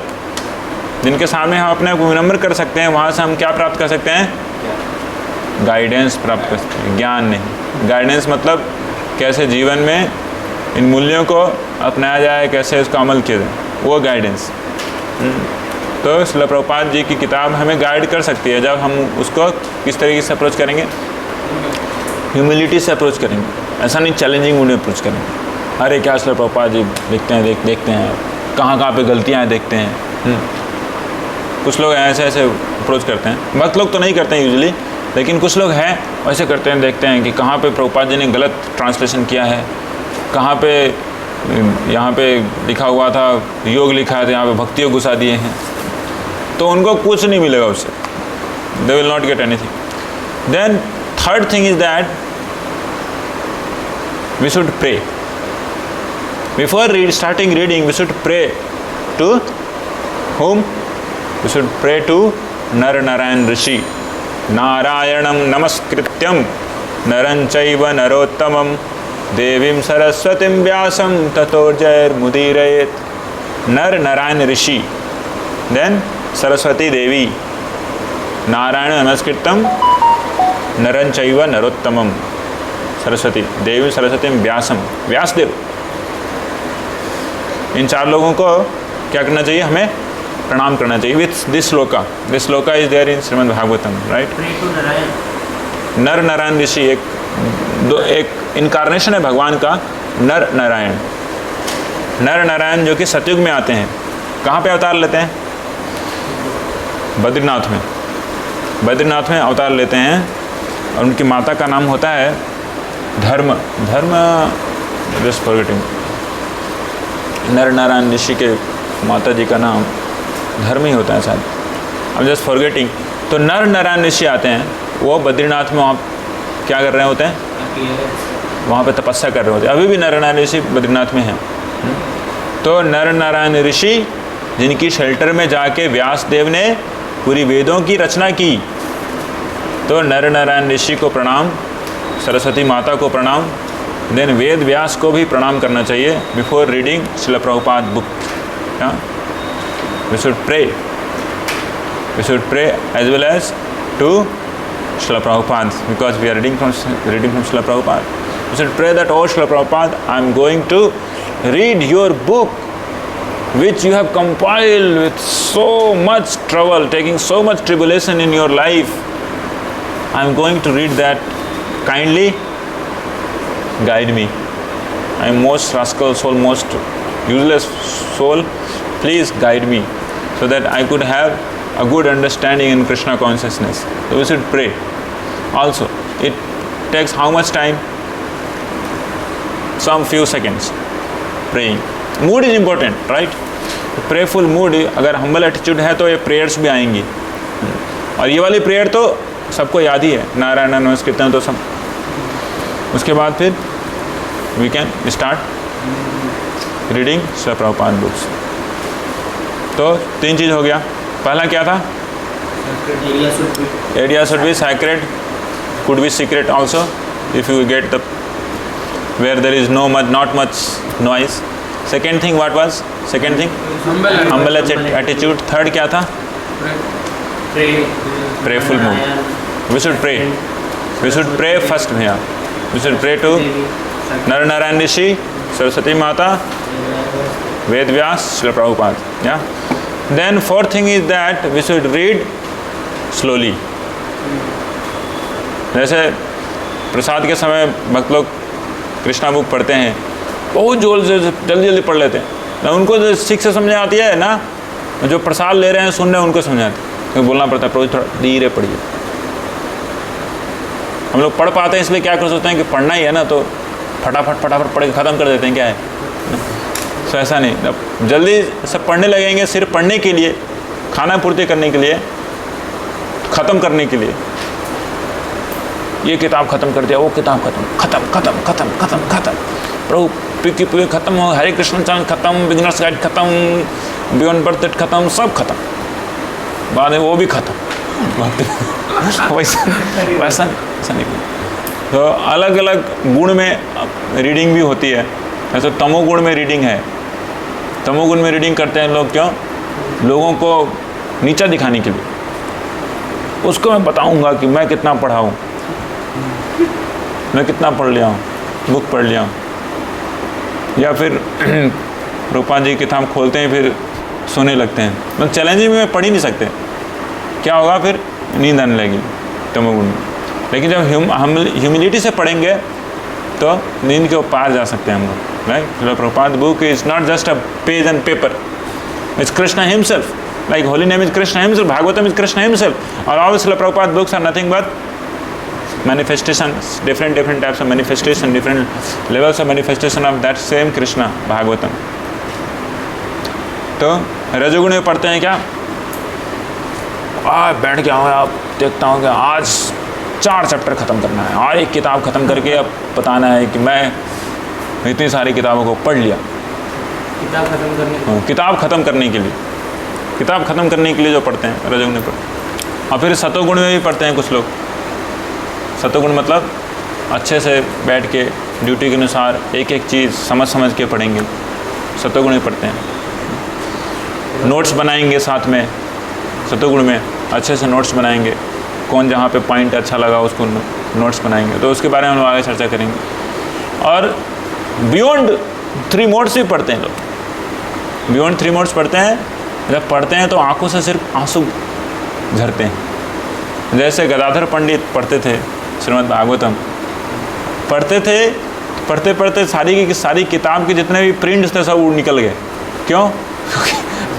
जिनके सामने हम अपने को विनम्र कर सकते हैं, वहाँ से हम क्या प्राप्त कर सकते हैं? गाइडेंस प्राप्त कर सकते हैं, ज्ञान नहीं। गाइडेंस मतलब कैसे जीवन में इन मूल्यों को अपनाया जाए, कैसे इसका अमल किया जाए, वो गाइडेंस। तो श्रील प्रभुपाद जी की किताब हमें गाइड कर सकती है। जब हम उसको किस तरीके से अप्रोच करेंगे? ह्यूमिलिटी से अप्रोच करेंगे, ऐसा नहीं चैलेंजिंग मूड में अप्रोच करेंगे। अरे क्या श्रील प्रभुपाद जी लिखते हैं, देखते हैं कहाँ पे गलतियाँ हैं, देखते हैं। कुछ लोग ऐसे अप्रोच करते हैं, बहुत लोग तो नहीं करते हैं यूजुअली, लेकिन कुछ लोग हैं ऐसे करते हैं, देखते हैं कि कहाँ पे प्रभुपाद जी ने गलत ट्रांसलेशन किया है, कहाँ पे यहाँ पे लिखा हुआ था योग लिखा है तो यहाँ पे भक्ति योग घुसा दिए हैं, तो उनको कुछ नहीं मिलेगा उससे, they will not get anything. Then third thing is that we should pray before starting reading. We should pray to whom? We should pray to Nar Narayan Rishi. Narayanam namaskrityam naran chaiva narottamam devim saraswatim vyasam tato jair mudirayet. Nar Narayan Rishi, then Saraswati Devi. Narayana namaskritam naran chaiva narottamam. Saraswati Devi Saraswati व्यासम, व्यासदेव। इन चार लोगों को क्या करना चाहिए? हमें प्रणाम करना चाहिए with this shloka. This shloka is there in Shrimad Bhagavatam, right? Nara Narayana ऋषि एक इनकारनेशन है भगवान का, नर नारायण। नर नारायण जो कि सतयुग में आते हैं, कहाँ पे अवतार लेते हैं? बद्रीनाथ में। बद्रीनाथ में अवतार लेते हैं और उनकी माता का नाम होता है धर्म जस्ट फॉरगेटिंग। नर नारायण ऋषि के माता जी का नाम धर्म ही होता है शायद, अब जस्ट फॉरगेटिंग। तो नर नारायण ऋषि आते हैं, वो बद्रीनाथ में वहाँ क्या कर रहे होते हैं? वहाँ पे तपस्या कर रहे होते हैं। अभी भी नर नारायण ऋषि बद्रीनाथ में हैं। तो नर नारायण ऋषि जिनकी शेल्टर में जाके व्यास देव ने पूरी वेदों की रचना की, तो नर नारायण ऋषि को प्रणाम, सरस्वती माता को प्रणाम, देन वेद व्यास को भी प्रणाम करना चाहिए before reading Srila Prabhupada book. We should pray as well as to Srila Prabhupada, because we are reading from Srila Prabhupada. We should pray that O Srila Prabhupada, I am going to read your book which you have compiled with so much trouble, taking so much tribulation in your life. I am going to read that. Kindly guide me. I am most rascal soul, most useless soul. Please guide me so that I could have a good understanding in Krishna consciousness. So we should pray. Also, it takes how much time? Some few seconds praying. Mood is important, right? Prayerful mood, अगर humble attitude है तो ये prayers भी आएंगी। और ये वाली prayer तो सबको याद ही है, नारायण नमस्कृत्यम तो सब। उसके बाद फिर we can start reading Srila Prabhupada books. तो 3 चीज़ हो गया। पहला क्या था? Area should be sacred, could be secret also if you get the where there is not much noise. Second thing what was? Second thing humble attitude. Third क्या था? prayerful mood. We should pray. We should pray first भैया. We should pray to नर नारायण ऋषि, सरस्वती माता, Ved Vyas, Srila Prabhupada. Yeah. Then fourth thing is that we should read slowly. जैसे प्रसाद के समय भक्त लोग कृष्णा बुक पढ़ते हैं, बहुत जोर से जल्दी जल्दी पढ़ लेते हैं। ना उनको जो ठीक से समझ आती है ना, जो प्रसाद ले रहे हैं सुन रहे हैं उनको समझ आती है, तो बोलना पड़ता है प्रभु थोड़ा धीरे पढ़िए। हम लोग पढ़ पाते हैं इसलिए क्या कर सोचते हैं कि पढ़ना ही है ना, तो फटाफट पढ़ के ख़त्म कर देते हैं, क्या है। तो ऐसा नहीं, अब जल्दी सब पढ़ने लगेंगे सिर्फ पढ़ने के लिए, खाना पूर्ति करने के लिए, ख़त्म करने के लिए। ये किताब ख़त्म कर दिया, वो किताब ख़त्म, प्रभु पूरी ख़त्म हो, हरे कृष्ण चैनल ख़त्म, बिगिनर्स गाइड ख़त्म, बियॉन्ड बर्थ ख़त्म, सब ख़त्म, बाद में वो भी ख़त्म। वैसा नहीं। तो अलग अलग गुण में रीडिंग भी होती है। जैसे तमोगुण में रीडिंग है, तमोगुण में रीडिंग करते हैं लोग, क्यों? लोगों को नीचा दिखाने के लिए। उसको मैं बताऊंगा कि मैं कितना पढ़ा हूँ, मैं कितना पढ़ लिया हूँ, बुक पढ़ लिया हूँ। या फिर रूपा जी किताब खोलते हैं फिर सोने लगते हैं, मतलब चैलेंजिंग में पढ़ ही नहीं सकते, क्या होगा फिर? नींद आने लगेगी तमोगुण में। लेकिन जब ह्यूमिलिटी से पढ़ेंगे तो नींद के पार जा सकते हैं हम लोग, right. Prabhupada book is not just a page and paper, it's Krishna himself, like holy name is Krishna himself, Bhagavatam is Krishna himself, और all Srila Prabhupada books are nothing but manifestations, different types of manifestation, different levels of manifestation of that same Krishna, Bhagavatam. तो रजोगुण में पढ़ते हैं क्या? बैठ गया हूँ, आप देखता हूँ कि आज 4 चैप्टर ख़त्म करना है, और एक किताब ख़त्म करके अब बताना है कि मैं इतनी सारी किताबों को पढ़ लिया। किताब ख़त्म करने किताब ख़त्म करने के लिए, किताब ख़त्म करने के लिए जो पढ़ते हैं रजोगुण में पढ़ते। और फिर सतोगुण में भी पढ़ते हैं कुछ लोग। सतोगुण मतलब अच्छे से बैठ के ड्यूटी के अनुसार एक एक चीज़ समझ के पढ़ेंगे, सतोगुण में पढ़ते हैं। नोट्स बनाएंगे साथ में, सतोगुण में अच्छे से नोट्स बनाएंगे, कौन जहाँ पे पॉइंट अच्छा लगा उसको नोट्स बनाएंगे। तो उसके बारे में हम लोग आगे चर्चा करेंगे। और बियॉन्ड 3 मोड्स भी पढ़ते हैं लोग। बियॉन्ड 3 मोड्स पढ़ते हैं, जब पढ़ते हैं तो आंखों से सिर्फ आंसू झरते हैं। जैसे गदाधर पंडित पढ़ते थे श्रीमद् भागवतम, पढ़ते थे, पढ़ते पढ़ते सारी की सारी किताब के जितने भी प्रिंट्स थे सब वो निकल गए। क्यों?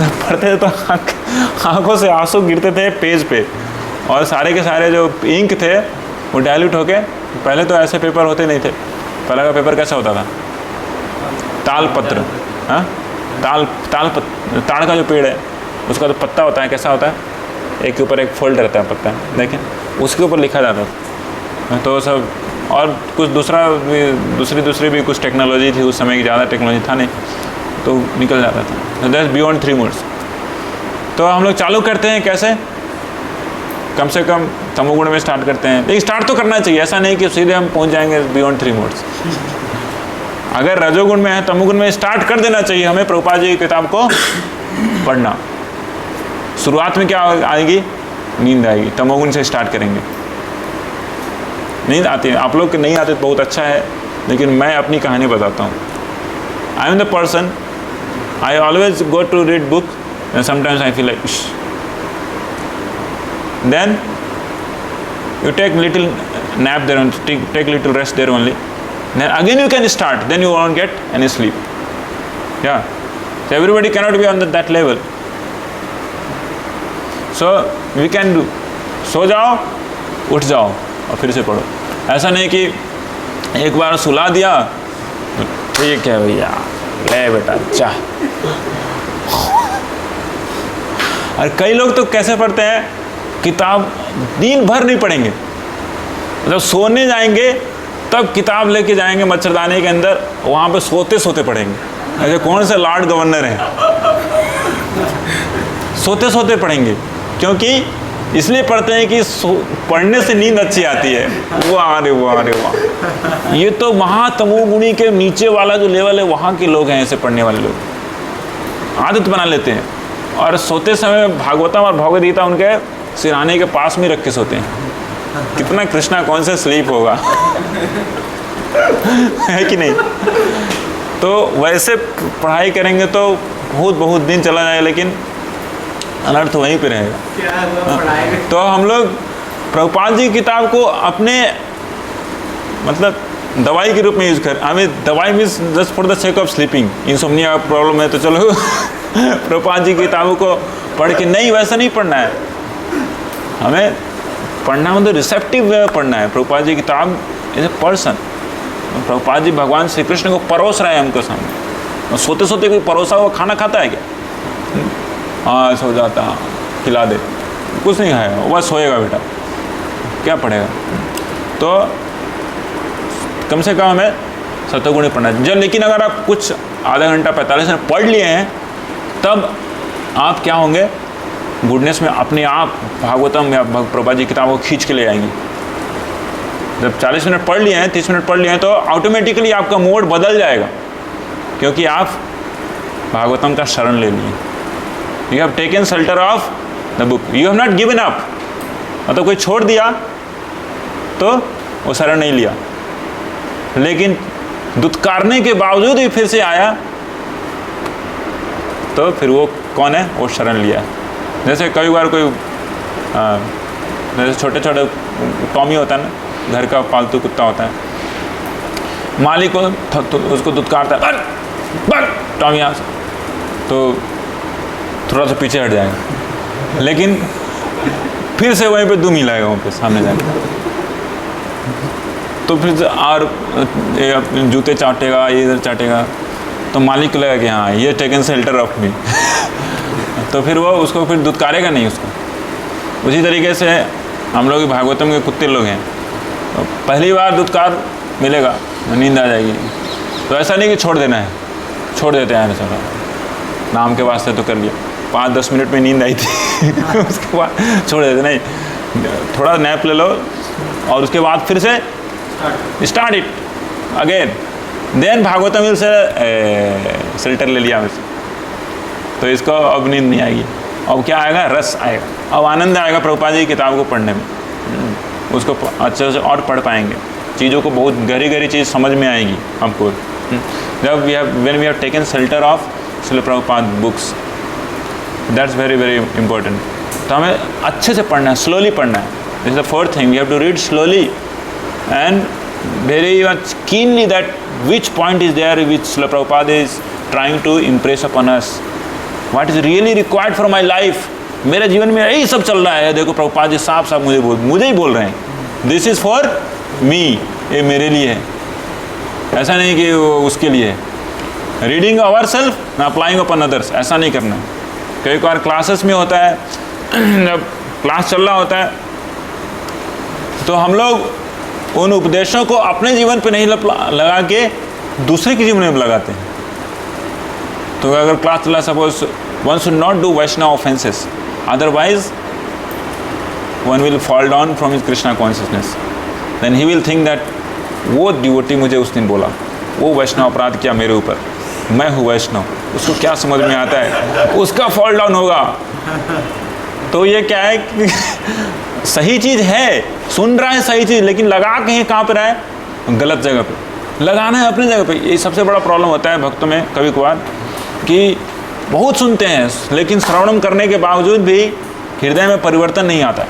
पढ़ते थे तो आंखों से आंसू गिरते थे पेज पे, और सारे के सारे जो इंक थे वो डाइल्यूट होके, पहले तो ऐसे पेपर होते नहीं थे, पहले का पेपर कैसा होता था? तालपत्र, हाँ, ताड़ का जो पेड़ है उसका जो पत्ता होता है कैसा होता है? एक के ऊपर एक फोल्ड रहता है पत्ता, देखें, उसके ऊपर लिखा जाता था। तो सब, और कुछ दूसरी भी कुछ टेक्नोलॉजी थी उस समय की, ज़्यादा टेक्नोलॉजी था नहीं, तो निकल जाता था। That's beyond 3 modes. तो हम लोग चालू करते हैं कैसे? कम से कम तमोगुण में स्टार्ट करते हैं, लेकिन स्टार्ट तो करना चाहिए, ऐसा नहीं कि सीधे हम पहुंच जाएंगे बियॉन्ड 3 मोड्स। अगर रजोगुण में है, तमोगुण में स्टार्ट कर देना चाहिए हमें प्रभुपाद जी की किताब को पढ़ना। शुरुआत में क्या आएगी? नींद आएगी। तमोगुण से स्टार्ट करेंगे, नींद आती है। आप लोग के नहीं आते तो बहुत अच्छा है, लेकिन मैं अपनी कहानी बताता हूँ। I am the person, I always go to read book and sometimes I feel like shh. Then you take little nap there and take little rest there only, then again you can start, then you won't get any sleep. Yeah, so everybody cannot be on that level, so we can do, सो जाओ उठ जाओ और फिर से पढ़ो। ऐसा नहीं कि एक बार सुला दिया ठीक है भैया ले बेटा चाह। और कई लोग तो कैसे पढ़ते हैं, किताब दिन भर नहीं पढ़ेंगे, जब सोने जाएंगे तब किताब लेके जाएंगे मच्छरदानी के अंदर, वहाँ पे सोते सोते पढ़ेंगे। ऐसे कौन से लॉर्ड गवर्नर हैं, सोते सोते पढ़ेंगे। क्योंकि इसलिए पढ़ते हैं कि पढ़ने से नींद अच्छी आती है। वाह रे वाह रे वाह, ये तो महातमोगुणी के नीचे वाला जो लेवल है वहाँ के लोग हैं ऐसे पढ़ने वाले लोग, आदत बना लेते हैं। और सोते समय भागवतम और भगवद गीता उनके सिरहाने के पास में रख के सोते हैं। कितना कृष्णा कौन से स्लीप होगा है कि नहीं? तो वैसे पढ़ाई करेंगे तो बहुत दिन चला जाएगा, लेकिन अनर्थ वहीं पे रहेगा। तो हम लोग प्रभुपाद जी की किताब को अपने मतलब दवाई के रूप में यूज़ कर, हमें दवाई means just for the sake of sleeping, insomnia problem है तो चलो प्रभुपाद जी की किताबों को पढ़ के, नहीं वैसा नहीं पढ़ना है। हमें पढ़ना मतलब रिसेप्टिव वे में पढ़ना है। प्रभुपाद जी की किताब as a person, Prabhupada ji भगवान श्री कृष्ण को परोस रहे हैं हमको सामने, और सोते सोते कोई परोसा हुआ खाना खाता है क्या? हाँ सो जाता, हाँ खिला दे, कुछ नहीं खाएगा, बस सोएगा बेटा, क्या पढ़ेगा? तो कम से कम हमें सतगुणी पढ़ना है। जब लेकिन अगर आप कुछ आधा घंटा 45 मिनट पढ़ लिए हैं, तब आप क्या होंगे, गुडनेस में अपने आप भागवतम या प्रभुपाद जी किताबों को खींच के ले आएंगी। जब 40 मिनट पढ़ लिए हैं, 30 मिनट पढ़ लिए हैं, तो ऑटोमेटिकली आपका मोड बदल जाएगा, क्योंकि आप भागवतम का शरण ले लिए। You have taken shelter of the book, you have not given up. मतलब कोई छोड़ दिया तो वो शरण नहीं लिया, लेकिन दुत्कारने के बावजूद भी फिर से आया, तो फिर वो कौन है? वो शरण लिया। जैसे कई बार कोई जैसे छोटे छोटे टॉमी होता है ना, घर का पालतू कुत्ता होता है, मालिक को तो उसको दुत्कारता है, बट टॉमी यहाँ से, तो थोड़ा सा पीछे हट जाएगा, लेकिन फिर से वहीं पे दुम हिलाएगा, वहाँ पे सामने जाएगा, तो फिर और जूते चाटेगा, ये इधर चाटेगा, तो मालिक को लगेगा कि हाँ ये टेकन शेल्टर ऑफ मी तो फिर वो उसको फिर दुत्कारेगा नहीं उसको। उसी तरीके से हम लोग भागवतम के कुत्ते लोग हैं, तो पहली बार दुत्कार मिलेगा, नींद आ जाएगी, तो ऐसा नहीं कि छोड़ देना है, छोड़ देते हैं ऐसा, नाम के वास्ते तो कर लिया, 5-10 मिनट में नींद आई थी उसके बाद छोड़ देते, नहीं, थोड़ा नैप ले लो और उसके बाद फिर से start it again, then Bhagavatam मिल से शेल्टर ले लिया मुझसे, तो इसको अब नींद नहीं आएगी, अब क्या आएगा? रस आएगा, अब आनंद आएगा प्रभुपाद जी की किताब को पढ़ने में, उसको अच्छे से और पढ़ पाएंगे, चीज़ों को बहुत गहरी गहरी चीज़ समझ में आएगी हमको। जब when we have taken shelter of Srila Prabhupada books, that's very very important. तो हमें अच्छे से पढ़ना है, स्लोली पढ़ना है, this is the fourth thing, we have to read slowly and very much keenly that which point is there which Srila Prabhupada is trying to impress upon us, what is really required for my life। मेरे जीवन में यही सब चल रहा है, देखो प्रभुपाद जी साफ साफ मुझे ही बोल रहे हैं, दिस इज़ फॉर मी, ये मेरे लिए है, ऐसा नहीं कि वो उसके लिए है। Reading our self applying upon others, ऐसा नहीं करना। कई बार क्लासेस में होता है, जब क्लास चल रहा होता है तो हम लोग उन उपदेशों को अपने जीवन पे नहीं लगा के दूसरे के जीवन में लगाते हैं। तो अगर क्लास चला, suppose one should not do Vaishnava offences, otherwise one will fall down from his Krishna consciousness, then he will think that वो डिवोटी मुझे उस दिन बोला, वो वैष्णव अपराध किया मेरे ऊपर, मैं हूँ वैष्णव, उसको क्या समझ में आता है, उसका फॉल डाउन होगा। तो ये क्या है कि सही चीज़ है, सुन रहा है सही चीज़, लेकिन लगा कहीं कहाँ पर है? गलत जगह पे लगाना है, अपनी जगह पे। ये सबसे बड़ा प्रॉब्लम होता है भक्तों में कभी कभार, कि बहुत सुनते हैं लेकिन श्रवणम करने के बावजूद भी हृदय में परिवर्तन नहीं आता,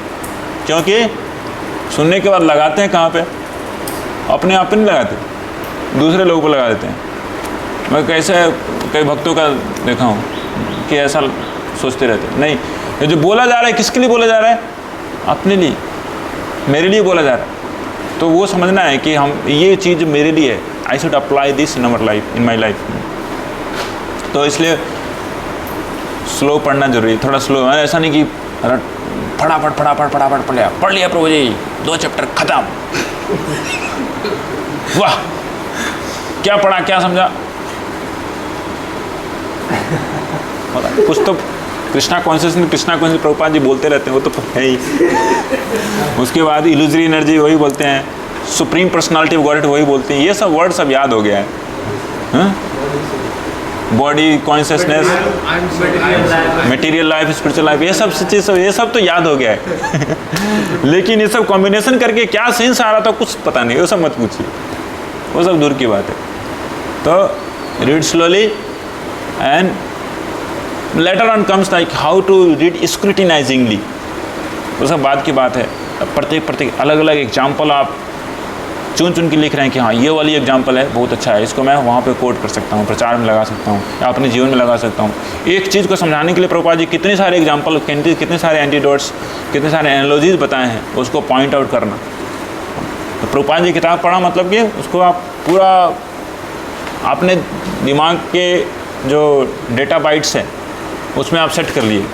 क्योंकि सुनने के बाद लगाते हैं कहाँ पे? अपने आप पे नहीं लगाते, दूसरे लोगों को लगा देते हैं। मैं कैसे कई भक्तों का देखा हूँ कि ऐसा सोचते रहते, नहीं ये जो बोला जा रहा है किसके लिए बोला जा रहा है? अपने लिए, मेरे लिए बोला जा रहा है। तो वो समझना है कि हम ये चीज़ मेरे लिए है, I should apply this in our life, in my life. तो इसलिए स्लो पढ़ना जरूरी है, थोड़ा स्लो, ऐसा नहीं कि फटाफट पढ़ लिया प्रभु जी 2 चैप्टर खत्म, वाह क्या पढ़ा, क्या समझा, कुछ तो कृष्णा कॉन्शियसनेस प्रभुपाद जी बोलते रहते हैं, वो तो है ही। उसके बाद इल्यूजरी एनर्जी वही बोलते हैं, सुप्रीम पर्सनालिटी ऑफ गॉडहेड वही बोलते हैं, ये सब वर्ड सब याद हो गया है। Body consciousness, material life, spiritual life, ये सब चीज़, ये सब तो याद हो गया है लेकिन ये सब कॉम्बिनेशन करके क्या सेंस आ रहा था कुछ पता नहीं, वो सब मत पूछिए, वो सब दूर की बात है। तो read slowly and later on comes like how to read scrutinizingly, वो सब बात की बात है। प्रत्येक अलग अलग एग्जाम्पल आप चुन चुन के लिख रहे हैं कि हाँ ये वाली एग्जाम्पल है, बहुत अच्छा है, इसको मैं वहाँ पे कोट कर सकता हूँ, प्रचार में लगा सकता हूँ या अपने जीवन में लगा सकता हूँ। एक चीज़ को समझाने के लिए प्रभुपाद जी कितने सारे एग्जाम्पल, कितने सारे एंटीडोट्स, कितने सारे एनालॉजीज बताए हैं, उसको पॉइंट आउट करना। तो प्रभुपाद जी किताब पढ़ा मतलब कि उसको आप पूरा अपने दिमाग के जो डेटा बाइट्स हैं उसमें आप सेट कर लिए।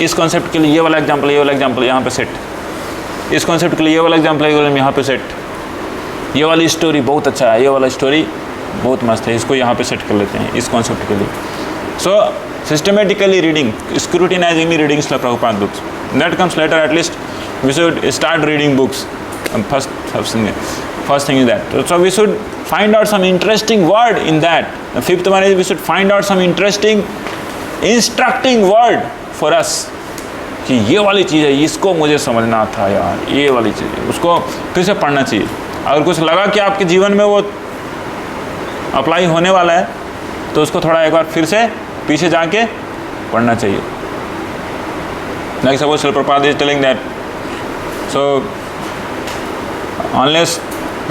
इस कॉन्सेप्ट के लिए ये वाला एग्जाम्पल, ये वाला एग्जाम्पल यहाँ पे सेट, इस कॉन्सेप्ट के लिए ये वाला एग्जाम्पल यहाँ पे सेट, ये वाली स्टोरी बहुत अच्छा है, ये वाला स्टोरी बहुत मस्त है, इसको यहाँ पे सेट कर लेते हैं इस कॉन्सेप्ट के लिए। So systematically reading, scrutinizingly reading Srila Prabhupada books, that comes later. At least we should start reading books first thing is that. So we should find out some interesting word in that. The fifth one is we should find out some interesting instructing word for us, कि ये वाली चीज़ है, इसको मुझे समझना था यार, ये वाली चीज़ है, उसको फिर से पढ़ना चाहिए। अगर कुछ लगा कि आपके जीवन में वो अप्लाई होने वाला है तो उसको थोड़ा एक बार फिर से पीछे जाके पढ़ना चाहिए। Like suppose Srila Prabhupada is telling that, so unless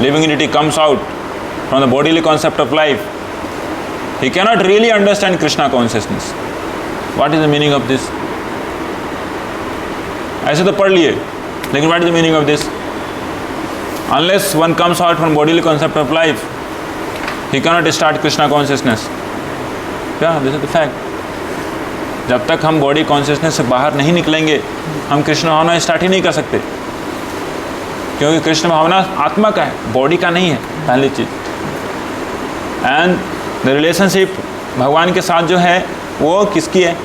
living entity comes out from the bodily concept of life, he cannot really understand Krishna consciousness. What is the meaning of this? ऐसे तो पढ़ लिए, लेकिन what is the meaning of this? Unless one comes out from bodily concept of life, he cannot start Krishna consciousness. Yeah, this is the fact. जब तक हम body consciousness से बाहर नहीं निकलेंगे, हम कृष्ण भावना स्टार्ट ही नहीं कर सकते, क्योंकि कृष्ण भावना आत्मा का है, बॉडी का नहीं है, पहली चीज़। एंड द रिलेशनशिप भगवान के साथ जो है वो किसकी है?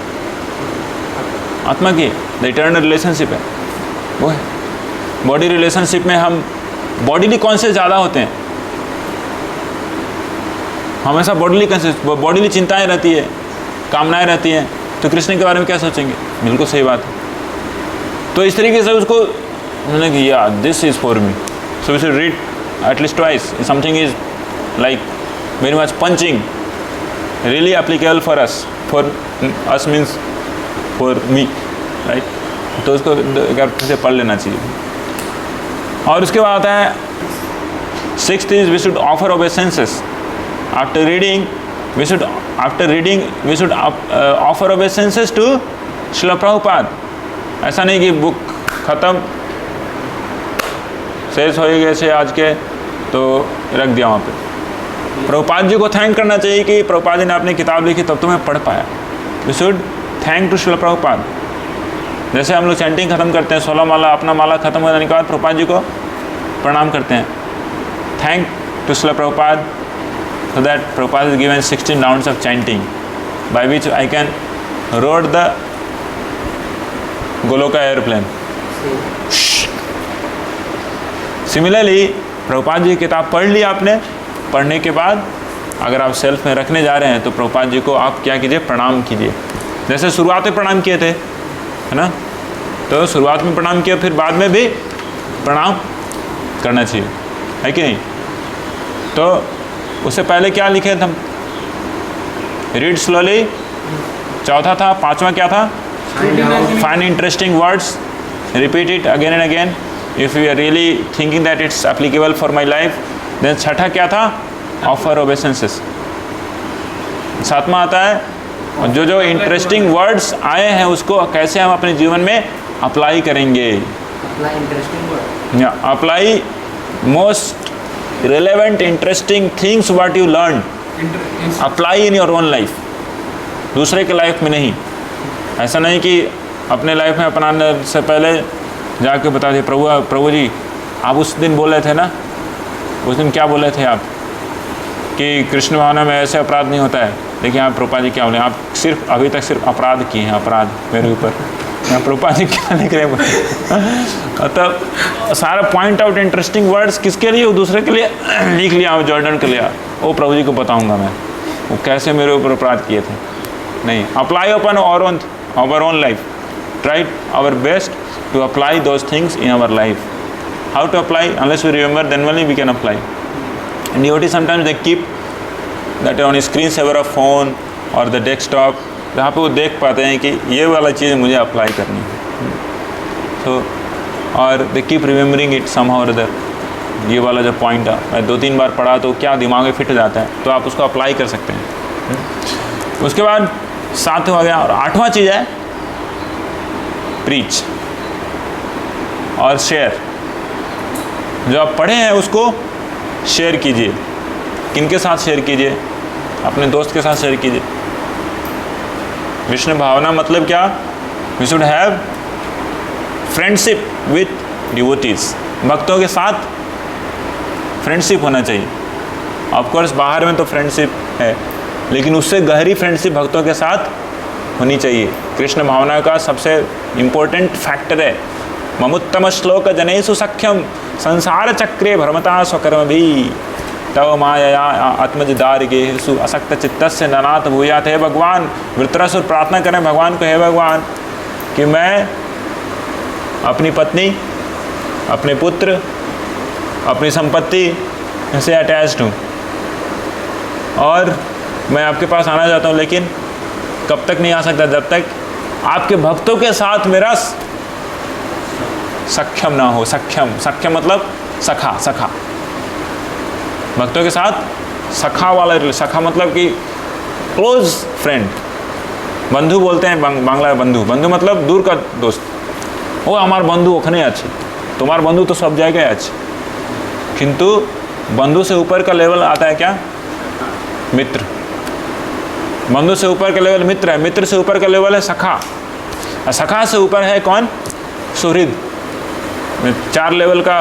आत्मा की। द इटर्नल रिलेशनशिप है वो है। बॉडी रिलेशनशिप में हम बॉडीली कॉन्शियस ज़्यादा होते हैं, हमेशा बॉडीली चिंताएं रहती है, कामनाएं रहती हैं, तो कृष्ण के बारे में क्या सोचेंगे? बिल्कुल सही बात है। तो इस तरीके से उसको उन्होंने कि या this is for me, so we should read at least twice. Something is like very much punching, really applicable for us means for me, right? तो उसको एक बार फिर से पढ़ लेना चाहिए। और उसके बाद आता है sixth is we should offer obeisances. After reading we should offer obeisances to Srila Prabhupada। ऐसा नहीं कि बुक ख़त्म, शेष हो गए से आज के तो रख दिया वहाँ पे। प्रभुपाद जी को थैंक करना चाहिए कि प्रभुपाद जी ने अपनी किताब लिखी तब तो मैं पढ़ पाया। We should thank to Srila Prabhupada. जैसे हम लोग चैंटिंग ख़त्म करते हैं, 16 माला, अपना माला ख़त्म हो जाने के बाद प्रभुपाद जी को प्रणाम करते हैं, thank to Srila Prabhupada. So that Prabhupada has given 16 rounds of chanting, by which I can rode the Goloka airplane. Similarly, Prabhupada ji की किताब पढ़ ली आपने, पढ़ने के बाद अगर आप सेल्फ में रखने जा रहे हैं तो प्रभुपाद जी को आप क्या कीजिए? प्रणाम कीजिए। जैसे शुरुआत में प्रणाम किए थे, है ना? तो शुरुआत में प्रणाम किया, फिर बाद में भी प्रणाम करना चाहिए, है कि नहीं? तो उससे पहले क्या लिखे थे हम? रीड स्लोली, चौथा था। पांचवा क्या था? Find interesting words, repeat it again and again if you are really thinking that it's applicable for my life. Then छठा क्या था? Offer obeisances. सातवां आता है जो जो इंटरेस्टिंग वर्ड्स आए हैं उसको कैसे हम अपने जीवन में अप्लाई करेंगे। Apply most relevant interesting things what you learn, apply in your own life, दूसरे के लाइफ में नहीं। ऐसा नहीं कि अपने लाइफ में अपनाने से पहले जाके बता दिए प्रभु जी आप उस दिन बोले थे ना, उस दिन क्या बोले थे आप कि कृष्ण भावना में ऐसे अपराध नहीं होता है। देखिए आप प्रभुपाद जी क्या बोले, आप सिर्फ अभी तक सिर्फ अपराध किए हैं, अपराध मेरे ऊपर। प्रभुपाद जी क्या लिख रहे हैं? मतलब सारा पॉइंट आउट इंटरेस्टिंग वर्ड्स किसके लिए? वो दूसरे के लिए लिख लिया, जॉर्डन के लिए। वो प्रभु जी को बताऊंगा मैं वो कैसे मेरे ऊपर अपराध किए थे। नहीं, apply upon our own life, try our best to apply those things in our life. How to apply? Unless we remember then only we can apply. And devotee sometimes they keep that on screen saver of phone और the desktop, जहाँ पे वो देख पाते हैं कि ये वाला चीज़ मुझे अप्लाई करनी है। तो और they keep remembering it somehow और अदर। ये वाला जो पॉइंट है मैं 2-3 बार पढ़ा तो क्या दिमाग में फिट हो जाता है, तो आप उसको अप्लाई कर सकते हैं। उसके बाद 7वां गया, और 8वां चीज़ है प्रीच और शेयर। जो आप पढ़े हैं उसको शेयर कीजिए। किनके साथ शेयर कीजिए? अपने दोस्त के साथ शेयर कीजिए। विष्णु भावना मतलब क्या? We should have friendship with devotees. भक्तों के साथ फ्रेंडशिप होना चाहिए। ऑफ कोर्स बाहर में तो फ्रेंडशिप है, लेकिन उससे गहरी फ्रेंडशिप भक्तों के साथ होनी चाहिए। कृष्ण भावना का सबसे इम्पोर्टेंट फैक्टर है ममुत्तम श्लोक जनेषु सख्यम संसार चक्रे भ्रमता स्वकर्म भी तव माया आत्मजदारिगेषु असक्त चित्तस्य ननाथ भूयात। हे भगवान, वृत्रासुर प्रार्थना करें भगवान को, हे भगवान कि मैं अपनी पत्नी, अपने पुत्र, अपनी संपत्ति से अटैच्ड हूँ और मैं आपके पास आना चाहता हूँ, लेकिन कब तक नहीं आ सकता? जब तक आपके भक्तों के साथ मेरा सख्यम ना हो। सख्यम मतलब सखा। भक्तों के साथ सखा वाला, सखा मतलब कि क्लोज फ्रेंड। बंधु बोलते हैं बांग्ला में बंधु मतलब दूर का दोस्त। वो हमार बंधु ओखने अच्छे, तुम्हार बंधु तो सब जगह अच्छे, किंतु बंधु से ऊपर का लेवल आता है क्या? मित्र। बंधु से ऊपर का लेवल मित्र है, मित्र से ऊपर का लेवल है सखा, और सखा से ऊपर है कौन? सुहृद। 4 लेवल का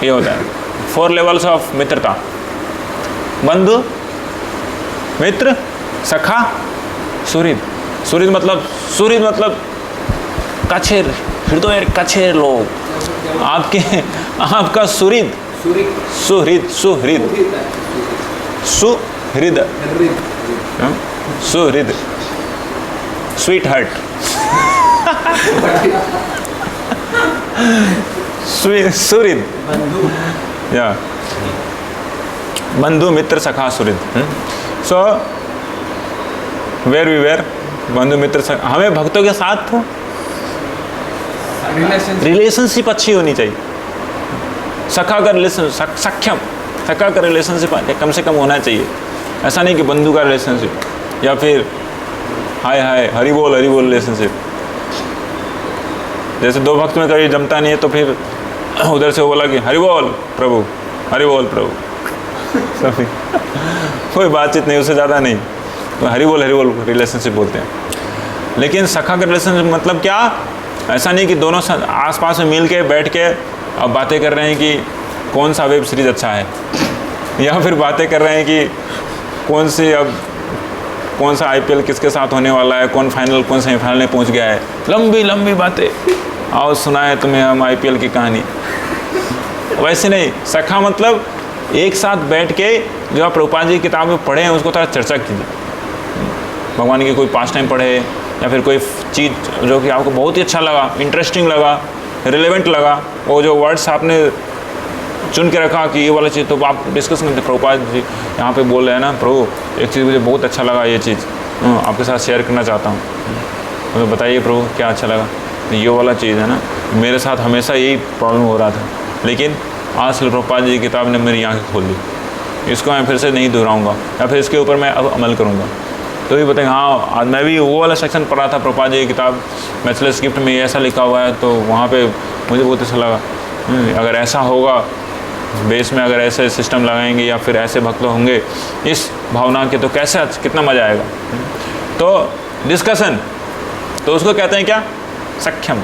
ये होता है, 4 लेवल्स ऑफ मित्रता। बंधु, मित्र, सखा, सुहृद। सुहृद मतलब कछेर, हृदय कछेर लोग। आपका सुहृद, सुहृद, स्वीट हार्ट, सुहृद, या बंधु, मित्र, सखा, सुहृद। सो वेर वी वेर बंधु, मित्र, सखा। हमें भक्तों के साथ रिलेशनशिप अच्छी होनी चाहिए। सखा का रिलेशन, सखा का रिलेशनशिप कम से कम होना चाहिए। ऐसा नहीं कि बंधु का रिलेशनशिप या फिर हाय हरि बोल रिलेशनशिप। जैसे 2 भक्त में कभी जमता नहीं है तो फिर उधर से वो बोला कि हरि बोल प्रभु, हरि बोल प्रभु कोई बातचीत नहीं, उससे ज़्यादा नहीं, तो हरि बोल रिलेशनशिप बोलते हैं। लेकिन सखा का रिलेशनशिप मतलब क्या? ऐसा नहीं कि दोनों आसपास में मिल के बैठ के अब बातें कर रहे हैं कि कौन सा वेब सीरीज़ अच्छा है, या फिर बातें कर रहे हैं कि कौन सा IPL किसके साथ होने वाला है, कौन फाइनल कौन सेमीफाइनल में पहुंच गया है। लंबी बातें, आओ सुनाए तुम्हें हम IPL की कहानी। वैसे नहीं, सखा मतलब एक साथ बैठ के जो आप प्रभुपाद जी की किताब में पढ़े हैं उसको थोड़ा चर्चा कीजिए। भगवान की कोई पास टाइम पढ़े या फिर कोई चीज़ जो कि आपको बहुत ही अच्छा लगा, इंटरेस्टिंग लगा, रिलेवेंट लगा, वो जो वर्ड्स आपने चुन के रखा कि ये वाला चीज़, तो आप डिस्कस करते। प्रभुपाद जी यहाँ पे बोल रहे हैं ना, प्रभु एक चीज़ मुझे बहुत अच्छा लगा, ये चीज़ आपके साथ शेयर करना चाहता हूँ। तो बताइए प्रभु क्या अच्छा लगा? तो ये वाला चीज़ है ना, मेरे साथ हमेशा यही प्रॉब्लम हो रहा था, लेकिन आज प्रभुपाद जी की किताब ने मेरी आँखें खोल दी, इसको मैं फिर से नहीं दोहराऊँगा या फिर इसके ऊपर मैं अब अमल करूँगा। तो ये बताएंगे हाँ आज मैं भी वो वाला सेक्शन पढ़ा था प्रभुपाद जी की किताब, बैचलर्स गिफ्ट में ऐसा लिखा हुआ है, तो वहाँ पे मुझे बहुत अच्छा लगा। अगर ऐसा होगा बेस में, अगर ऐसे सिस्टम लगाएंगे या फिर ऐसे भक्त होंगे इस भावना के, तो कैसे कितना मज़ा आएगा। तो डिस्कशन, तो उसको कहते हैं क्या? सख्यम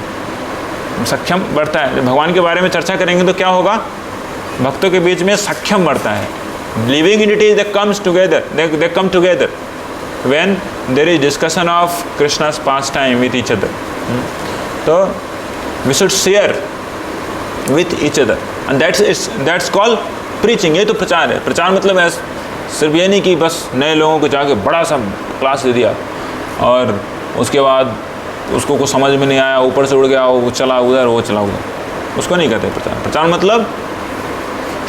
बढ़ता है। भगवान के बारे में चर्चा करेंगे तो क्या होगा? भक्तों के बीच में सख्यम बढ़ता है। Living unity they comes together, they come together when there is discussion of Krishna's pastime with each other. So we should share with each other and that's called preaching. ये तो प्रचार है। प्रचार मतलब है सिर्फ ये नहीं कि बस नए लोगों को जाके बड़ा सा क्लास दे दिया और उसके बाद उसको कुछ समझ में नहीं आया, ऊपर से उड़ गया, वो चला उधर, वो चला उधर, उसको नहीं कहते प्रचार। प्रचार मतलब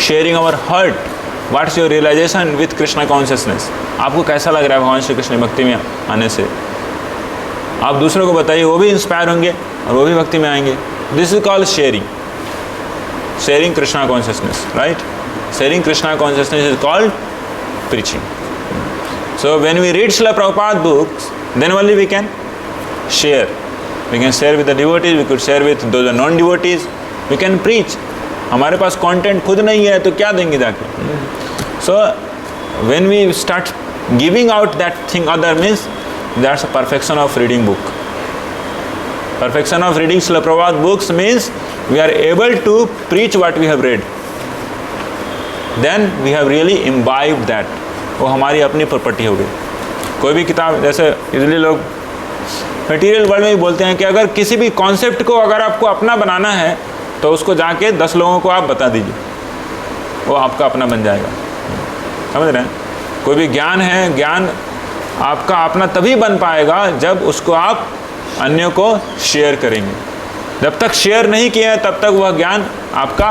sharing our heart, what's your realisation with Krishna consciousness. आपको कैसा लग रहा है भगवान श्री कृष्ण भक्ति में आने से? आप दूसरों को बताइए, वो भी इंस्पायर होंगे और वो भी भक्ति में आएंगे। This is called sharing. sharing Krishna consciousness, right? Sharing Krishna consciousness is called preaching. So when we read Srila Prabhupada books, then only we can share. We can share with the devotees, we could share with those are non-devotees, we can preach. हमारे पास content खुद नहीं है तो क्या देंगे जाके? So when we start giving out that thing other means that's a perfection of reading book. Perfection of reading Srila Prabhupada books means we are able to preach what we have read. Then we have really imbibed that. वो हमारी अपनी property हो गई. कोई भी किताब जैसे easily लोग मटेरियल वर्ल्ड में भी बोलते हैं कि अगर किसी भी कॉन्सेप्ट को अगर आपको अपना बनाना है तो उसको जाके 10 लोगों को आप बता दीजिए, वो आपका अपना बन जाएगा. समझ रहे हैं? कोई भी ज्ञान है, ज्ञान आपका अपना तभी बन पाएगा जब उसको आप अन्यों को शेयर करेंगे. जब तक शेयर नहीं किया तब तक वह ज्ञान आपका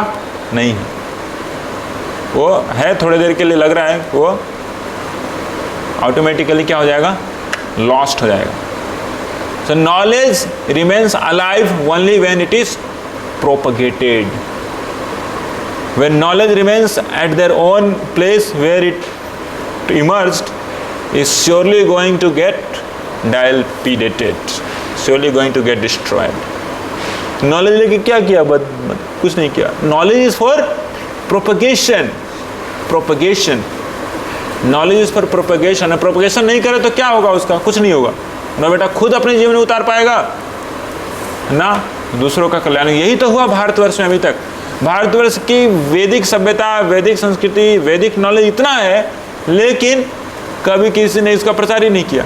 नहीं है. वो है थोड़ी देर के लिए लग रहा है, वो ऑटोमेटिकली क्या हो जाएगा? लॉस्ट हो जाएगा. So knowledge remains alive only when it is propagated. When knowledge remains at their own place where it emerged is surely going to get dilapidated, surely going to get destroyed. Knowledge लेके क्या किया? कुछ नहीं किया. Knowledge is for propagation. Propagation. Knowledge is for propagation. Propagation नहीं करे तो क्या होगा उसका? कुछ नहीं होगा ना बेटा. खुद अपने जीवन में उतार पाएगा ना दूसरों का कल्याण. यही तो हुआ भारतवर्ष में अभी तक. भारतवर्ष की वैदिक सभ्यता, वैदिक संस्कृति, वैदिक नॉलेज इतना है, लेकिन कभी किसी ने इसका प्रचार ही नहीं किया.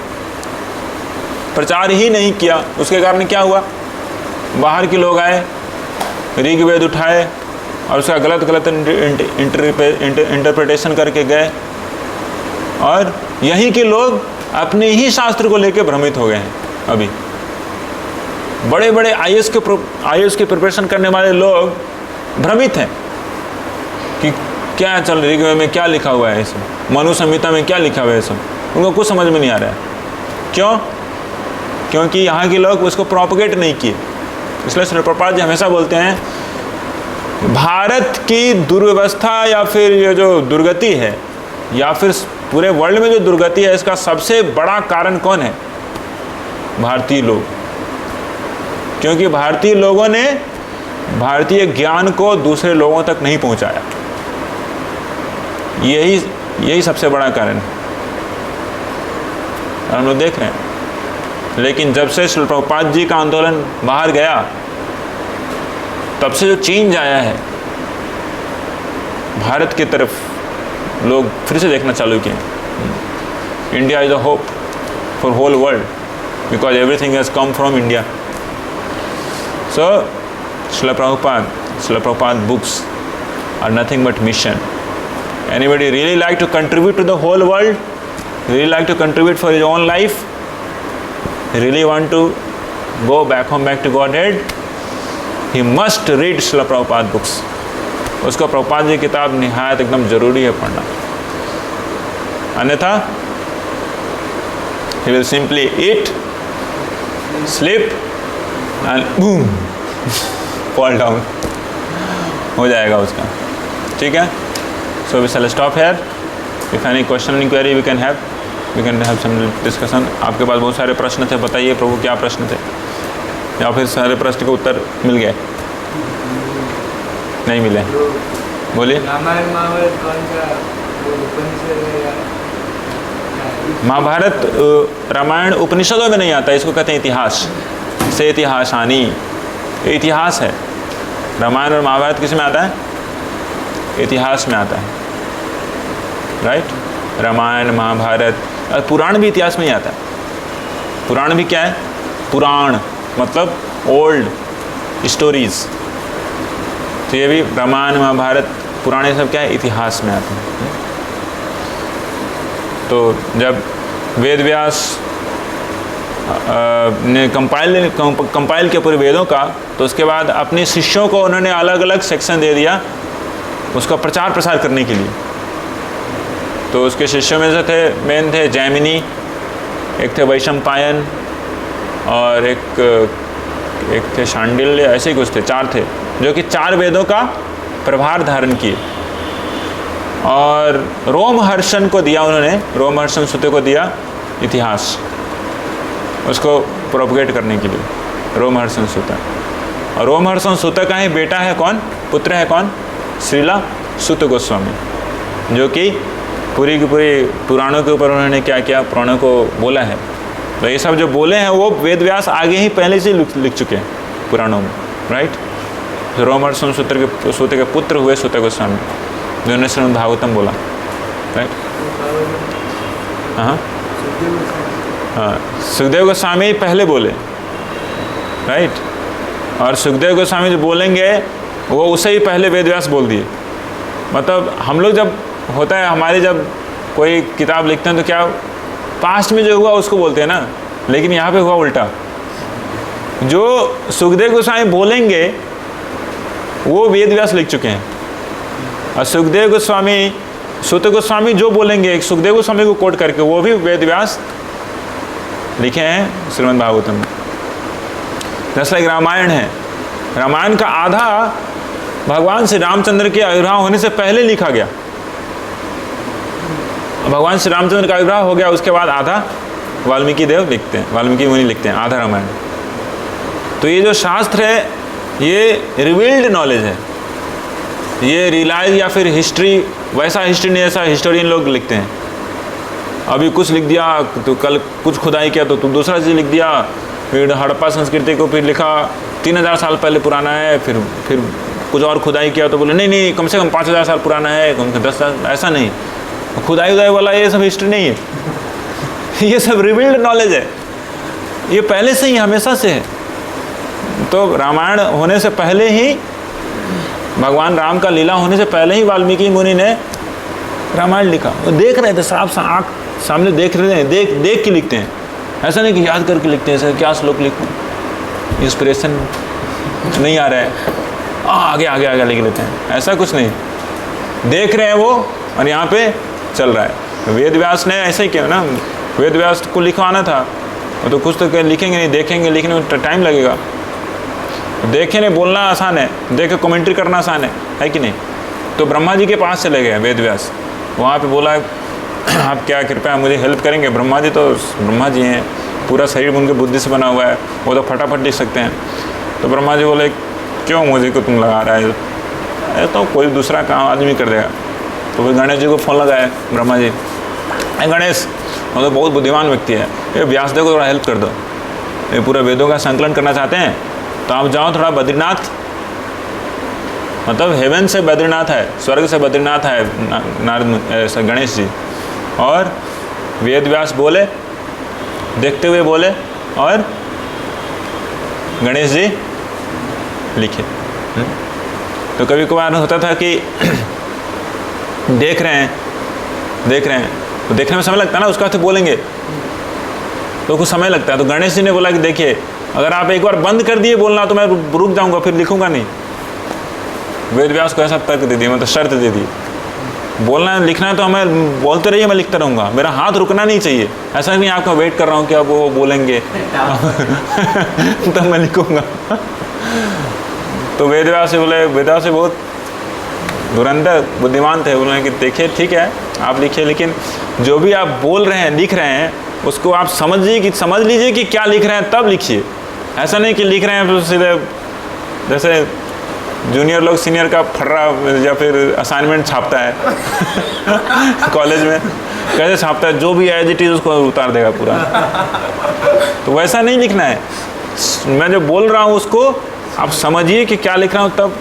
प्रचार ही नहीं किया. उसके कारण क्या हुआ? बाहर के लोग आए, ऋग्वेद उठाए और उसका गलत इंटरप्रिटेशन करके गए, और यहीं के लोग अपने ही शास्त्र को लेकर भ्रमित हो गए हैं. अभी बड़े बड़े आईएएस के प्रिपरेशन करने वाले लोग भ्रमित हैं कि क्या चल रही ऋग्वेद में क्या लिखा हुआ है, इसमें मनु संहिता में क्या लिखा हुआ है, सब उनको कुछ समझ में नहीं आ रहा है. क्यों? क्योंकि यहाँ के लोग उसको प्रोपगेट नहीं किए. इसलिए श्री प्रभुपाद जी हमेशा बोलते हैं भारत की दुर्व्यवस्था या फिर ये जो दुर्गति है या फिर पूरे वर्ल्ड में जो दुर्गति है, इसका सबसे बड़ा कारण कौन है? भारतीय लोग. क्योंकि भारतीय लोगों ने भारतीय ज्ञान को दूसरे लोगों तक नहीं पहुँचाया. यही सबसे बड़ा कारण है. हम लोग देख रहे हैं. लेकिन जब से श्री प्रभुपाद जी का आंदोलन बाहर गया, तब से जो चेंज आया है भारत की तरफ, लोग फिर से देखना चालू किए. India is a hope for whole world because everything has come from India. So Srila Prabhupada books are nothing but mission. Anybody really like to contribute to the whole world? Really like to contribute for his own life? Really want to go back home, back to Godhead? He must read Srila Prabhupada books. उसको प्रभुपाद जी किताब निहायत एकदम जरूरी है पढ़ना. अन्यथा he will simply eat, sleep and boom fall down हो जाएगा उसका. ठीक है? So we shall stop here. If any question, any query, we can have some discussion. आपके पास बहुत सारे प्रश्न थे, बताइए प्रभु क्या प्रश्न थे, या फिर सारे प्रश्न के उत्तर मिल गए? नहीं मिले? बोलिए. महाभारत रामायण उपनिषदों में नहीं आता, इसको कहते हैं इतिहास. से इतिहासानी, इतिहास है. रामायण और महाभारत किस में आता है? इतिहास में आता है. राइट? रामायण, महाभारत, और पुराण भी इतिहास में ही आता है. पुराण भी क्या है? पुराण मतलब ओल्ड स्टोरीज. तो ये भी रामायण, महाभारत, पुराण, सब क्या है? इतिहास में आते हैं. तो जब वेद व्यास ने कंपाइल किया पूरे वेदों का, तो उसके बाद अपने शिष्यों को उन्होंने अलग अलग सेक्शन दे दिया उसका प्रचार प्रसार करने के लिए. तो उसके शिष्यों में से मेन थे जैमिनी, एक थे वैशंपायन, और एक थे शांडिल्य, ऐसे ही कुछ थे. 4 थे जो कि 4 वेदों का प्रभार धारण किए और रोमहर्षण को दिया उन्होंने, रोमहर्षण सूत्र को दिया इतिहास, उसको प्रोपगेट करने के लिए, रोमहर्षण सूत्र। और रोमहर्षण सूत्र का ही बेटा है कौन, पुत्र है कौन, श्रीला सुत गोस्वामी, जो कि पूरी की पूरी पुराणों के ऊपर उन्होंने क्या क्या पुराणों को बोला है। तो ये सब जो बोले हैं वो वेद व्यास आगे ही पहले से लिख चुके हैं पुराणों में, राइट। तो रोमहर्षण सूत्र के पुत्र हुए सुत गोस्वामी, जिन्होंने श्रीमद् भागवतम बोला, राइट। हाँ हाँ, सुखदेव गोस्वामी पहले बोले, राइट। और सुखदेव गोस्वामी जो बोलेंगे वो उसे ही पहले वेद व्यास बोल दिए। मतलब हम लोग जब होता है, हमारे जब कोई किताब लिखते हैं तो क्या पास्ट में जो हुआ उसको बोलते हैं ना, लेकिन यहाँ पे हुआ उल्टा। जो सुखदेव गोस्वामी बोलेंगे वो वेद व्यास लिख चुके हैं, और सुखदेव गोस्वामी सुत गोस्वामी जो बोलेंगे सुखदेव गोस्वामी को कोट करके वो भी वेद व्यास लिखे हैं श्रीमद् भागवतम में। जैसा लाइक रामायण है, रामायण का आधा भगवान श्री रामचंद्र के आविर्भाव होने से पहले लिखा गया। भगवान श्री रामचंद्र का आविर्भाव हो गया, उसके बाद आधा वाल्मीकि देव लिखते हैं, वाल्मीकि मुनि लिखते हैं आधा रामायण। तो ये जो शास्त्र है ये रिवील्ड नॉलेज है, ये रियलाइज या फिर हिस्ट्री, वैसा हिस्ट्री नहीं ऐसा हिस्टोरियन लोग लिखते हैं। अभी कुछ लिख दिया तो कल कुछ खुदाई किया तो तुम दूसरा चीज़ लिख दिया, फिर हड़प्पा संस्कृति को फिर लिखा 3000 साल पहले पुराना है, फिर कुछ और खुदाई किया तो बोले नहीं कम से कम 5000 साल पुराना है, कम से 10,000, ऐसा नहीं। खुदाई उदाई वाला ये सब हिस्ट्री नहीं है, ये सब रिवील्ड नॉलेज है, ये पहले से ही हमेशा से है। तो रामायण होने से पहले ही, भगवान राम का लीला होने से पहले ही वाल्मीकि मुनि ने रामायण लिखा। वो देख रहे थे, साफ आँख सामने देख रहे हैं, देख के लिखते हैं, ऐसा नहीं कि याद करके लिखते हैं सर क्या श्लोक लिखूं, इंस्पिरेशन नहीं आ रहा है आगे लिख लेते हैं, ऐसा कुछ नहीं। देख रहे हैं वो और यहाँ पे चल रहा है। वेद व्यास ने ऐसे ही किया ना, वेद व्यास को लिखवाना था तो कुछ तो लिखेंगे नहीं, देखेंगे, लिखने में टाइम लगेगा। देखे नहीं बोलना आसान है, देख के कमेंट्री करना आसान है कि नहीं। तो ब्रह्मा जी के पास चले गए वेद व्यास, वहाँ पे बोला आप क्या कृपया मुझे हेल्प करेंगे। ब्रह्मा जी तो ब्रह्मा जी हैं, पूरा शरीर उनके बुद्धि से बना हुआ है, वो तो फटाफट लिख सकते हैं। तो ब्रह्मा जी बोले क्यों मुझे को तुम लगा रहा है, तो कोई दूसरा काम आदमी कर देगा। तो फिर गणेश जी को फ़ोन लगाए ब्रह्मा जी, गणेश वो तो बहुत बुद्धिमान व्यक्ति है, ये व्यासदेव को थोड़ा हेल्प कर दो, ये पूरा वेदों का संकलन करना चाहते हैं, तो आप जाओ थोड़ा बद्रीनाथ, मतलब हेवन से बद्रीनाथ है, स्वर्ग से बद्रीनाथ है नारद गणेश जी। और वेद व्यास बोले, देखते हुए बोले, और गणेश जी लिखे। तो कभी कभार होता था कि देख रहे हैं तो देखने में समय लगता है ना, उसका तो बोलेंगे तो कुछ समय लगता है। तो गणेश जी ने बोला कि देखिए अगर आप एक बार बंद कर दिए बोलना तो मैं रुक जाऊंगा, फिर लिखूंगा नहीं। वेद व्यास को ऐसा तर्क दे दिया, मतलब शर्त दे दी, बोलना लिखना है तो हमें बोलते रहिए, मैं लिखता रहूँगा, मेरा हाथ रुकना नहीं चाहिए। ऐसा नहीं आपका वेट कर रहा हूँ कि अब वो बोलेंगे तब मैं लिखूँगा। तो वेद व्यास से बोले, वेद व्यास से बहुत धुरंधर बुद्धिमान थे, बोले कि देखिए ठीक है आप लिखिए, लेकिन जो भी आप बोल रहे हैं लिख रहे हैं उसको आप समझ लीजिए कि क्या लिख रहे हैं तब लिखिए। ऐसा नहीं कि लिख रहे हैं तो सीधे जैसे जूनियर लोग सीनियर का फर्रा या फिर असाइनमेंट छापता है कॉलेज में कैसे छापता है, जो भी एज इट इज उसको उतार देगा पूरा। तो वैसा नहीं लिखना है, मैं जो बोल रहा हूँ उसको आप समझिए कि क्या लिख रहा हूँ तब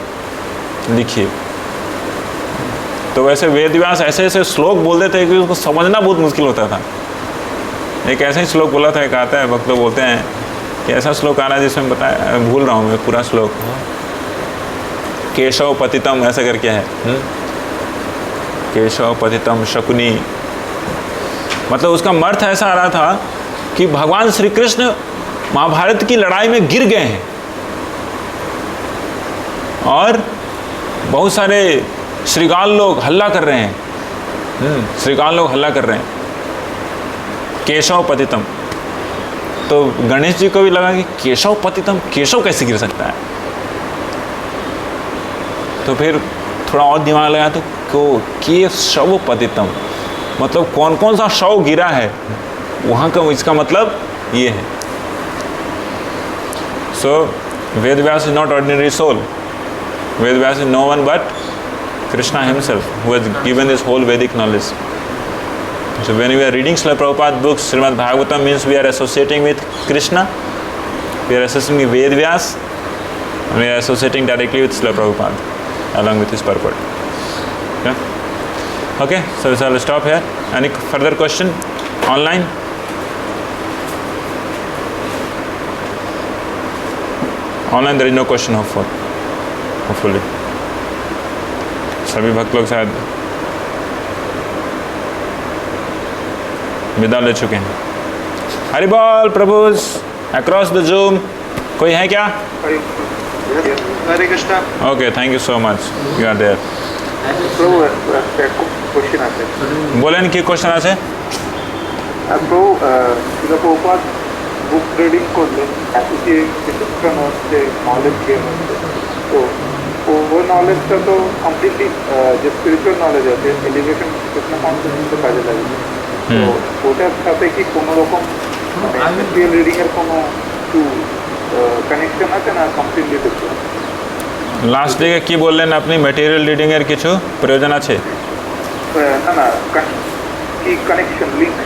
लिखिए। तो वैसे वेद व्यास ऐसे ऐसे श्लोक बोलते थे कि उसको समझना बहुत मुश्किल होता था। एक ऐसा ही श्लोक बोला था, एक आता है भक्त लोग बोलते हैं कि ऐसा श्लोक आ रहा है जिसमें बताया, भूल रहा हूँ मैं पूरा श्लोक, केशव पतितम ऐसा करके है, केशव पतितम शकुनी, मतलब उसका अर्थ ऐसा आ रहा था कि भगवान श्री कृष्ण महाभारत की लड़ाई में गिर गए हैं और बहुत सारे श्रीगाल लोग हल्ला कर रहे हैं, श्रीगाल लोग हल्ला कर रहे हैं, केशव पतितम। तो गणेश जी को भी लगा कि केशव पतितम, केशव कैसे गिर सकता है। तो फिर थोड़ा और दिमाग लगाया तो के शव पतितम, मतलब कौन कौन सा शव गिरा है वहाँ का, इसका मतलब ये है. So Ved Vyas is not ordinary soul. Ved Vyas is no one but Krishna himself, who has given this whole Vedic knowledge. So when we are reading Srila Prabhupada books, Srimad Bhagavatam, means we are associating with Krishna, we are associating with Ved Vyas, and we are associating directly with Srila Prabhupada along with his purport. Yeah? Okay, so I'll stop here. Any further question online? Online there is no question hopefully. सभी भक्त लोग शायद विदा ले चुके हैं. हरि बोल प्रभुज across the zoom. कोई है क्या? Hare Krishna. Okay, thank you so much, you are there. প্রভু একটা কোশ্চেন আছে. বলেন কি কোশ্চেন আছে? প্রভু শিলা প্রভুপাদ বুক রিডিং করলেন, অ্যাসোসিয়েশন হচ্ছে, নলেজ গেম হচ্ছে, তো वो नॉलेजটা তো কমপ্লিটলি যে স্পিরিচুয়াল নলেজ আছে, এলিভেশন কৃষ্ণ কনসেপ্টে কাজে লাগবে, তো ওটার সাথে কি কোনো রকম ম্যাটেরিয়াল রিডিং এর কোনো একটু কানেকশন আছে না কমপ্লিটলি ডিফারেন্ট? লাস্ট দিকে কি বললেন আপনি? ম্যাটেরিয়াল রিডিং এর কিছু প্রয়োজন আছে? না না, কি কানেকশন লিঙ্ক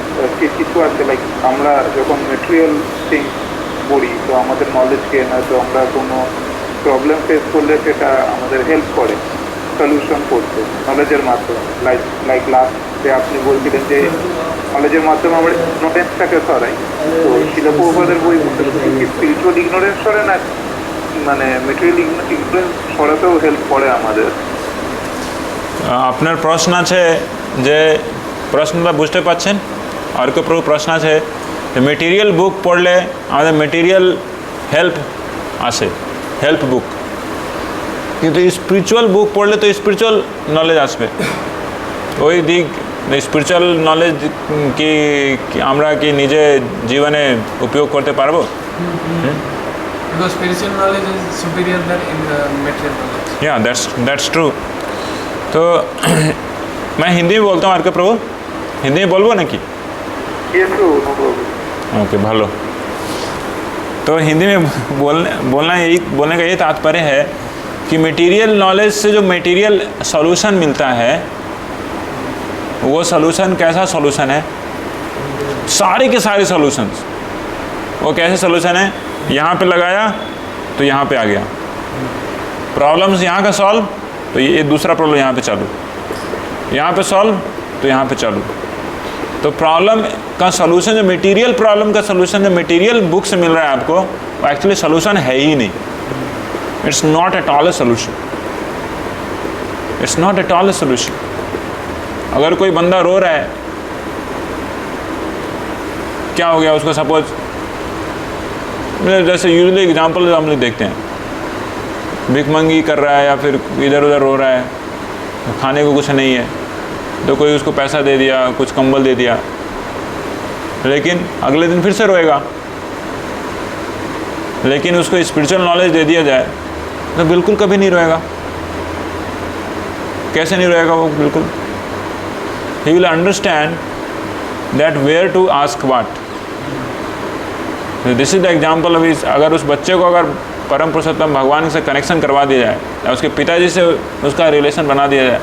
কিছু আছে? লাইক আমরা যখন ম্যাটেরিয়াল থিংস পড়ি তো আমাদের নলেজ গেন হয়, তো আমরা কোনো প্রবলেম ফেস করলে সেটা আমাদের হেল্প করে সলিউশন করতে নলেজের মাধ্যমে. লাইক লাস্টে আপনি বলছিলেন যে নলেজের মাধ্যমে আমরা ইগনোরেন্সটাকে সরাই, তো শিলা প্রভুপাদের বই স্পিরিচুয়াল ইগনোরেন্স সরে না, মানে মেটেরিয়াল ইগনোরেন্স সরাতেও হেল্প করে আমাদের? আপনার প্রশ্ন আছে যে প্রশ্নটা বুঝতে পারছেন? আর কেউ প্রভু প্রশ্ন আছে মেটেরিয়াল বুক পড়লে আমাদের মেটেরিয়াল হেল্প আসে, হেল্প বুক, কিন্তু স্পিরিচুয়াল বুক পড়লে তো স্পিরিচুয়াল নলেজ আসবে. ওই দিক স্পিরিচুয়াল নলেজ কি আমরা কি নিজে জীবনে উপयोग করতে পারবো? Because spiritual knowledge is superior than in the material knowledge. Yeah, that's true. तो मैं हिंदी में बोलता हूँ आर के प्रभु, हिंदी में बोलबो ना कि? ओके, भालो. तो हिंदी में बोलने का ये तात्पर्य है कि मटेरियल नॉलेज से जो मटेरियल सॉल्यूशन मिलता है वो सॉल्यूशन कैसा सॉल्यूशन है? सारे के सारे सॉल्यूशंस. वो कैसे सॉल्यूशन है? यहाँ पे लगाया तो यहाँ पे आ गया, प्रॉब्लम्स यहाँ का सॉल्व तो ये दूसरा प्रॉब्लम यहाँ पे चालू, यहाँ पे सॉल्व तो यहाँ पे चालू. तो प्रॉब्लम का सॉल्यूशन, जो मटेरियल प्रॉब्लम का सॉल्यूशन जो मटेरियल बुक से मिल रहा है आपको, वो एक्चुअली सॉल्यूशन है ही नहीं. It's not at all A solution. It's not at all A solution. अगर कोई बंदा रो रहा है, क्या हो गया उसको? सपोज जैसे यूजुअली एग्जांपल हम लोग देखते हैं, भिखमंगी कर रहा है या फिर इधर उधर रो रहा है, खाने को कुछ नहीं है, तो कोई उसको पैसा दे दिया, कुछ कंबल दे दिया, लेकिन अगले दिन फिर से रोएगा. लेकिन उसको स्पिरिचुअल नॉलेज दे दिया जाए तो बिल्कुल कभी नहीं रोएगा. कैसे नहीं रोएगा वो? बिल्कुल he will understand that where to ask what. This is the example of इस. अगर उस बच्चे को अगर परम पुरुषोत्तम भगवान से कनेक्शन करवा दिया जाए या उसके पिताजी से उसका रिलेशन बना दिया जाए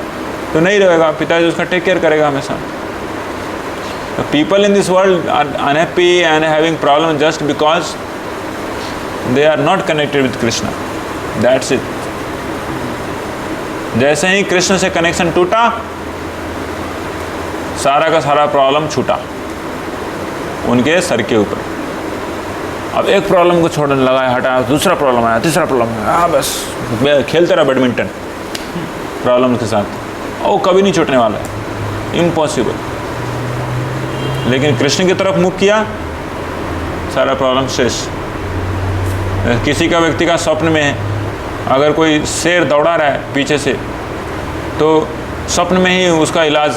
तो नहीं रहेगा, पिताजी उसका टेक केयर करेगा हमेशा. People in this world are unhappy and having problem just because they are not connected with Krishna. That's it. जैसे ही कृष्ण से कनेक्शन टूटा, सारा का सारा प्रॉब्लम छूटा उनके सर के ऊपर. अब एक प्रॉब्लम को छोड़ने लगा, हटाया, दूसरा प्रॉब्लम आया, तीसरा प्रॉब्लम आया, हाँ बस खेलते रहा बैडमिंटन प्रॉब्लम के साथ. वो कभी नहीं छूटने वाला है, इम्पॉसिबल. लेकिन कृष्ण की तरफ मुख किया, सारा प्रॉब्लम शेष. किसी का व्यक्ति का स्वप्न में है, अगर कोई शेर दौड़ा रहा है पीछे से, तो स्वप्न में ही उसका इलाज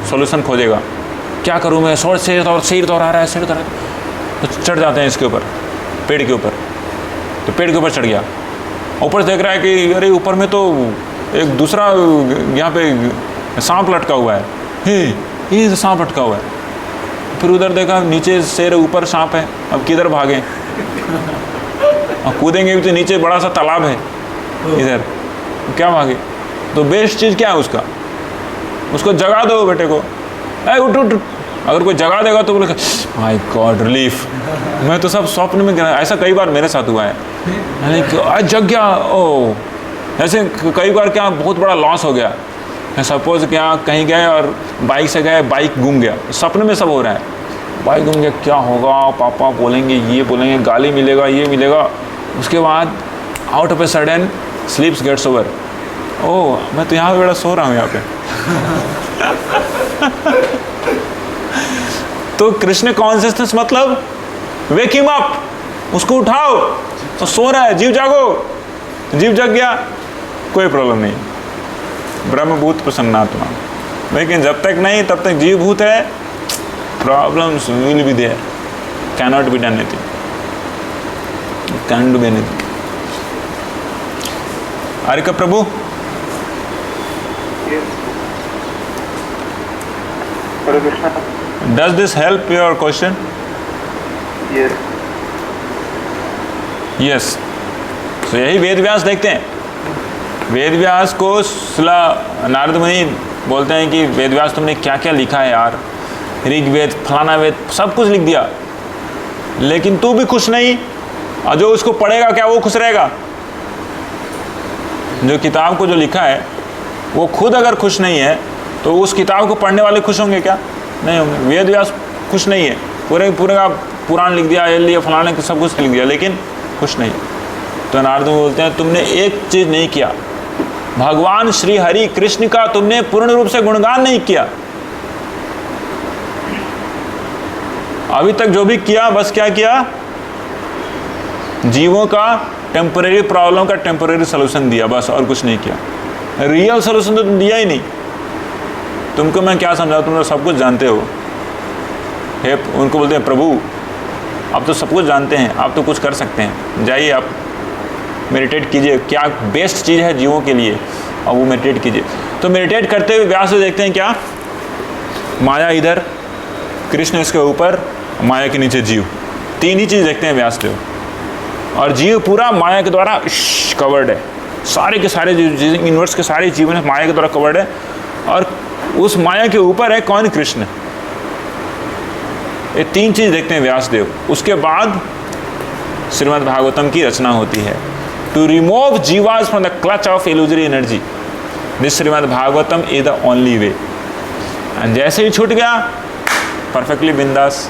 सॉल्यूशन खोजेगा. क्या करूँ मैं, शेर दौड़ा रहा है, शेर दौड़ा, तो चढ़ जाते हैं इसके ऊपर, पेड़ के ऊपर. तो पेड़ के ऊपर चढ़ गया, ऊपर देख रहा है कि अरे ऊपर में तो एक दूसरा यहाँ पे सांप लटका हुआ है, ये सांप लटका हुआ है। फिर उधर देखा नीचे शेर, ऊपर सांप है, अब किधर भागें? और कूदेंगे भी तो नीचे बड़ा सा तालाब है, इधर क्या भागे? तो बेस्ट चीज़ क्या है उसको जगा दो बेटे को, उठ उठ। अगर कोई जगा देगा तो बोले माय गॉड रिलीफ। मैं तो सब स्वप्न में गिरा, ऐसा कई बार मेरे साथ हुआ है। आज जग गया, ओ ऐसे कई बार क्या बहुत बड़ा लॉस हो गया। सपोज क्या कहीं गए और बाइक से गए, बाइक गुम गया, सपने में सब हो रहा है, बाइक गुम गया, क्या होगा? पापा बोलेंगे, ये बोलेंगे, गाली मिलेगा, ये मिलेगा। उसके बाद out of a sudden sleeps gets over. Oh मैं तो यहाँ पे बड़ा सो रहा हूँ यहाँ पे। तो कृष्ण कॉन्शियसनेस मतलब वेक हिम अप, उसको उठाओ। तो सो रहा है, जीव जागो, जीव जग गया, कोई प्रॉब्लम नहीं, ब्रह्मभूत प्रसन्नात्मा। लेकिन जब तक नहीं तब तक जीव भूत है, problems will be there, can not be done anything, can do anything. Hare का प्रभु, Hare Krishna. Does this help your question? Yes yes. तो यही वेद व्यास देखते हैं। वेद व्यास को सुला नारद मुनि बोलते हैं कि वेद व्यास तुमने क्या क्या लिखा है यार, ऋग्वेद फलाना वेद सब कुछ लिख दिया, लेकिन तू भी खुश नहीं, और जो उसको पढ़ेगा क्या वो खुश रहेगा? जो किताब को जो लिखा है वो खुद अगर खुश नहीं है तो उस किताब को पढ़ने वाले खुश होंगे क्या? नहीं होंगे। वेद व्यास खुश नहीं है, पूरे का पुराण लिख दिया, ये लिए फलाने सब कुछ लिख दिया, लेकिन खुश नहीं। तो नारद मुनि बोलते हैं तुमने एक चीज़ नहीं किया, भगवान श्री हरि कृष्ण का तुमने पूर्ण रूप से गुणगान नहीं किया। अभी तक जो भी किया बस क्या किया, जीवों का टेम्परेरी प्रॉब्लम का टेम्परेरी सोल्यूशन दिया, बस और कुछ नहीं किया। रियल सोल्यूशन तो तुम दिया ही नहीं। तुमको मैं क्या समझाऊं, तुम लोग सब कुछ जानते हो। हे उनको बोलते हैं प्रभु आप तो सब कुछ जानते हैं, आप तो कुछ कर सकते हैं, जाइए आप मेडिटेट कीजिए, क्या बेस्ट चीज़ है जीवों के लिए, और वो मेडिटेट कीजिए। तो मेडिटेट करते हुए व्यास देखते हैं क्या, माया इधर, कृष्ण इसके ऊपर, माया के नीचे जीव, तीन ही चीज़ देखते हैं व्यासदेव। और जीव पूरा माया के द्वारा कवर्ड है, सारे के सारे यूनिवर्स के सारे जीवन माया के द्वारा कवर्ड है, और उस माया के ऊपर है कौन, कृष्ण। ये तीन चीज़ देखते हैं व्यासदेव। उसके बाद श्रीमद् भागवतम की रचना होती है, to remove jivas from the clutch of illusory energy, this Shrimad Bhagavatam is the only way. And जैसे ही छूट गया, परफेक्टली बिंदास,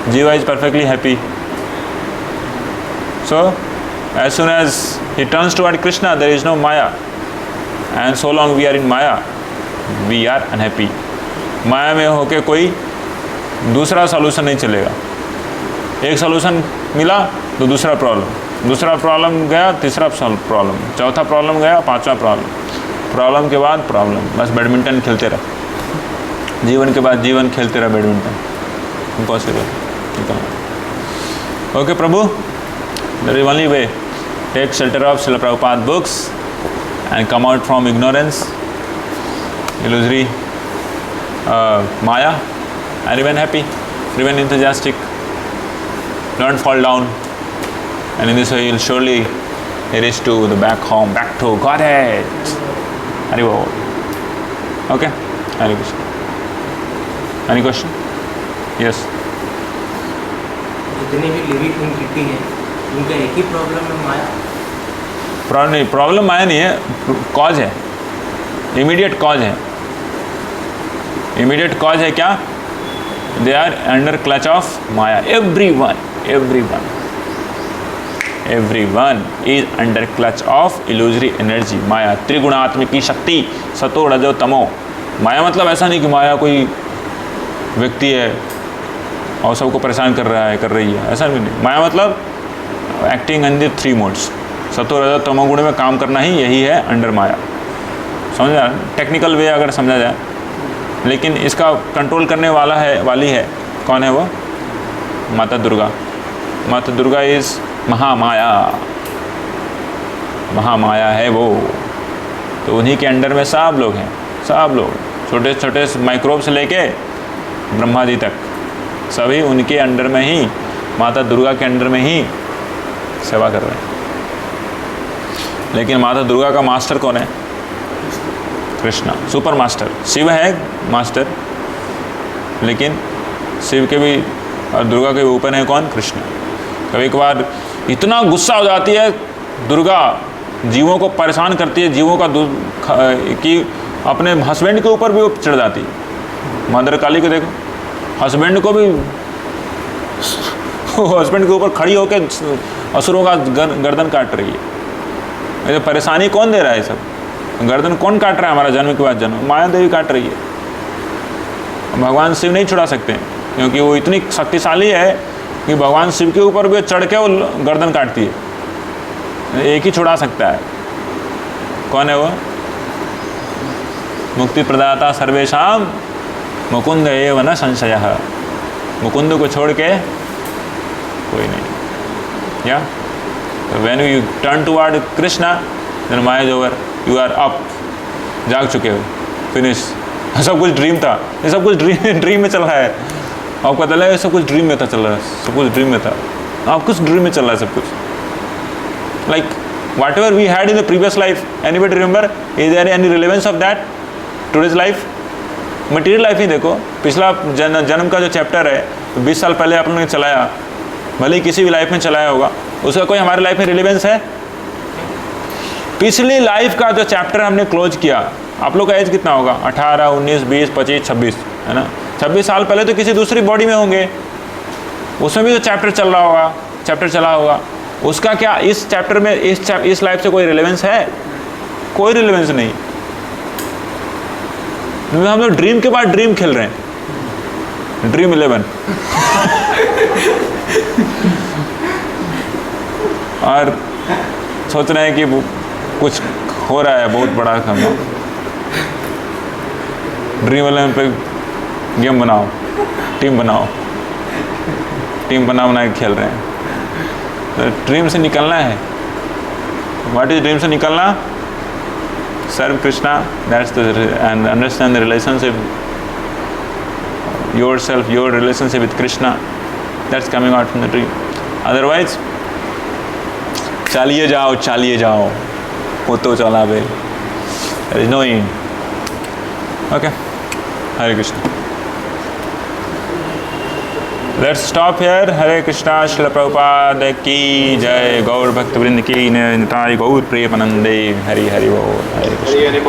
jiva is perfectly happy. So, as soon as he turns toward Krishna, there is no Maya, and so long we are in Maya, we are unhappy. माया में होके कोई दूसरा solution नहीं चलेगा। एक सॉल्यूशन मिला तो दूसरा प्रॉब्लम गया, तीसरा प्रॉब्लम, चौथा प्रॉब्लम गया, पांचवा प्रॉब्लम के बाद प्रॉब्लम, बस बैडमिंटन खेलते रहे, जीवन के बाद जीवन खेलते रहे badminton, impossible. Okay Prabhu, there is only way, take shelter of Srila Prabhupada books and come out from ignorance, illusory Maya, and remain happy, remain enthusiastic, don't fall down, and in this way you'll surely reach to the back home, back to Godhead. Hari Bol. Okay? Hare Krishna. Any question? Yes. जितने भी living entity हैं उनका एक ही problem है, माया। Problem माया नहीं है, cause है, immediate cause है। इमीडिएट कॉज है क्या, they are under clutch of Maya. Everyone is under clutch of illusory energy, माया त्रिगुणात्मिकी शक्ति, सतो रजो तमो। माया मतलब ऐसा नहीं कि माया कोई व्यक्ति है और सबको परेशान कर रही है, ऐसा भी नहीं। माया मतलब acting in the three modes, सतो रजो तमो गुण में काम करना ही यही है अंडर माया। समझा, टेक्निकल वे अगर समझा जाए, लेकिन इसका कंट्रोल करने वाली है कौन है वो, माता दुर्गा। माता दुर्गा इज़ महामाया है वो। तो उन्हीं के अंडर में सब लोग हैं, सब लोग, छोटे छोटे माइक्रोब से लेके ब्रह्मा जी तक, सभी उनके अंडर में ही, माता दुर्गा के अंडर में ही सेवा कर रहे हैं। लेकिन माता दुर्गा का मास्टर कौन है? Krishna, super master. शिव है मास्टर, लेकिन शिव के भी और दुर्गा के भी ऊपर है कौन? कृष्ण। कभी कभार इतना गुस्सा हो जाती है दुर्गा, जीवों को परेशान करती है, जीवों का कि अपने हस्बैंड के ऊपर भी वो चढ़ जाती है। मदर काली को देखो, हस्बैंड को भी हस्बैंड के ऊपर खड़ी होकर असुरों का गर्दन काट रही है। ये परेशानी कौन दे रहा है? सब गर्दन कौन काट रहा है? हमारा जन्म के बाद जन्म माया देवी काट रही है। भगवान शिव नहीं छुड़ा सकते, क्योंकि वो इतनी शक्तिशाली है कि भगवान शिव के ऊपर भी चढ़ के वो गर्दन काटती है। एक ही छुड़ा सकता है। कौन है वो? मुक्ति प्रदाता सर्वेशाम मुकुंद एव न संशयः। मुकुंद को छोड़ के कोई नहीं। या when you turn toward Krishna then Maya is over, you are up, जाग चुके हो, फिनिश। सब कुछ ड्रीम था, ये सब कुछ ड्रीम में चल रहा है। आपको पता लगा सब कुछ ड्रीम में था, चल रहा है, सब कुछ ड्रीम में था। आप कुछ ड्रीम में चल रहा है सब कुछ। Like whatever we had in the previous life, anybody remember? Is there any relevance of that today's life? Material life ही देखो, पिछला जन्म का जो चैप्टर है 20 साल पहले आप लोगों ने चलाया, भले ही किसी भी लाइफ में चलाया होगा, उसका कोई हमारे लाइफ में रिलेवेंस है? पिछली लाइफ का जो चैप्टर हमने क्लोज किया, आप लोग का एज कितना होगा? 18, 19, 20, 25, 26, है ना? 26 साल पहले तो किसी दूसरी बॉडी में होंगे, उसमें भी तो चैप्टर चल रहा होगा, चैप्टर चला होगा। उसका क्या इस चैप्टर में, इस लाइफ से कोई रिलेवेंस है? कोई रिलेवेंस नहीं। हम लोग ड्रीम के बाद ड्रीम खेल रहे हैं, ड्रीम 11 और सोच रहे हैं कि कुछ हो रहा है बहुत बड़ा काम। ड्रीम 11 पे गेम बनाओ, टीम बनाओ, टीम बना के खेल रहे हैं। तो ड्रीम से निकलना है। व्हाट इज ड्रीम से निकलना? Serve Krishna, that's and understand the relationship, yourself, your relationship with Krishna, that's coming out from the dream. Otherwise, चालिए जाओ, वो तो चला बे, there is no end. Okay, Hare Krishna. Let's stop here. Hare Krishna. Srila Prabhupada की जय। गौर भक्त वृंद की निताई गौर प्रेमानंदे। हरि हरि बोल। हरे कृष्ण।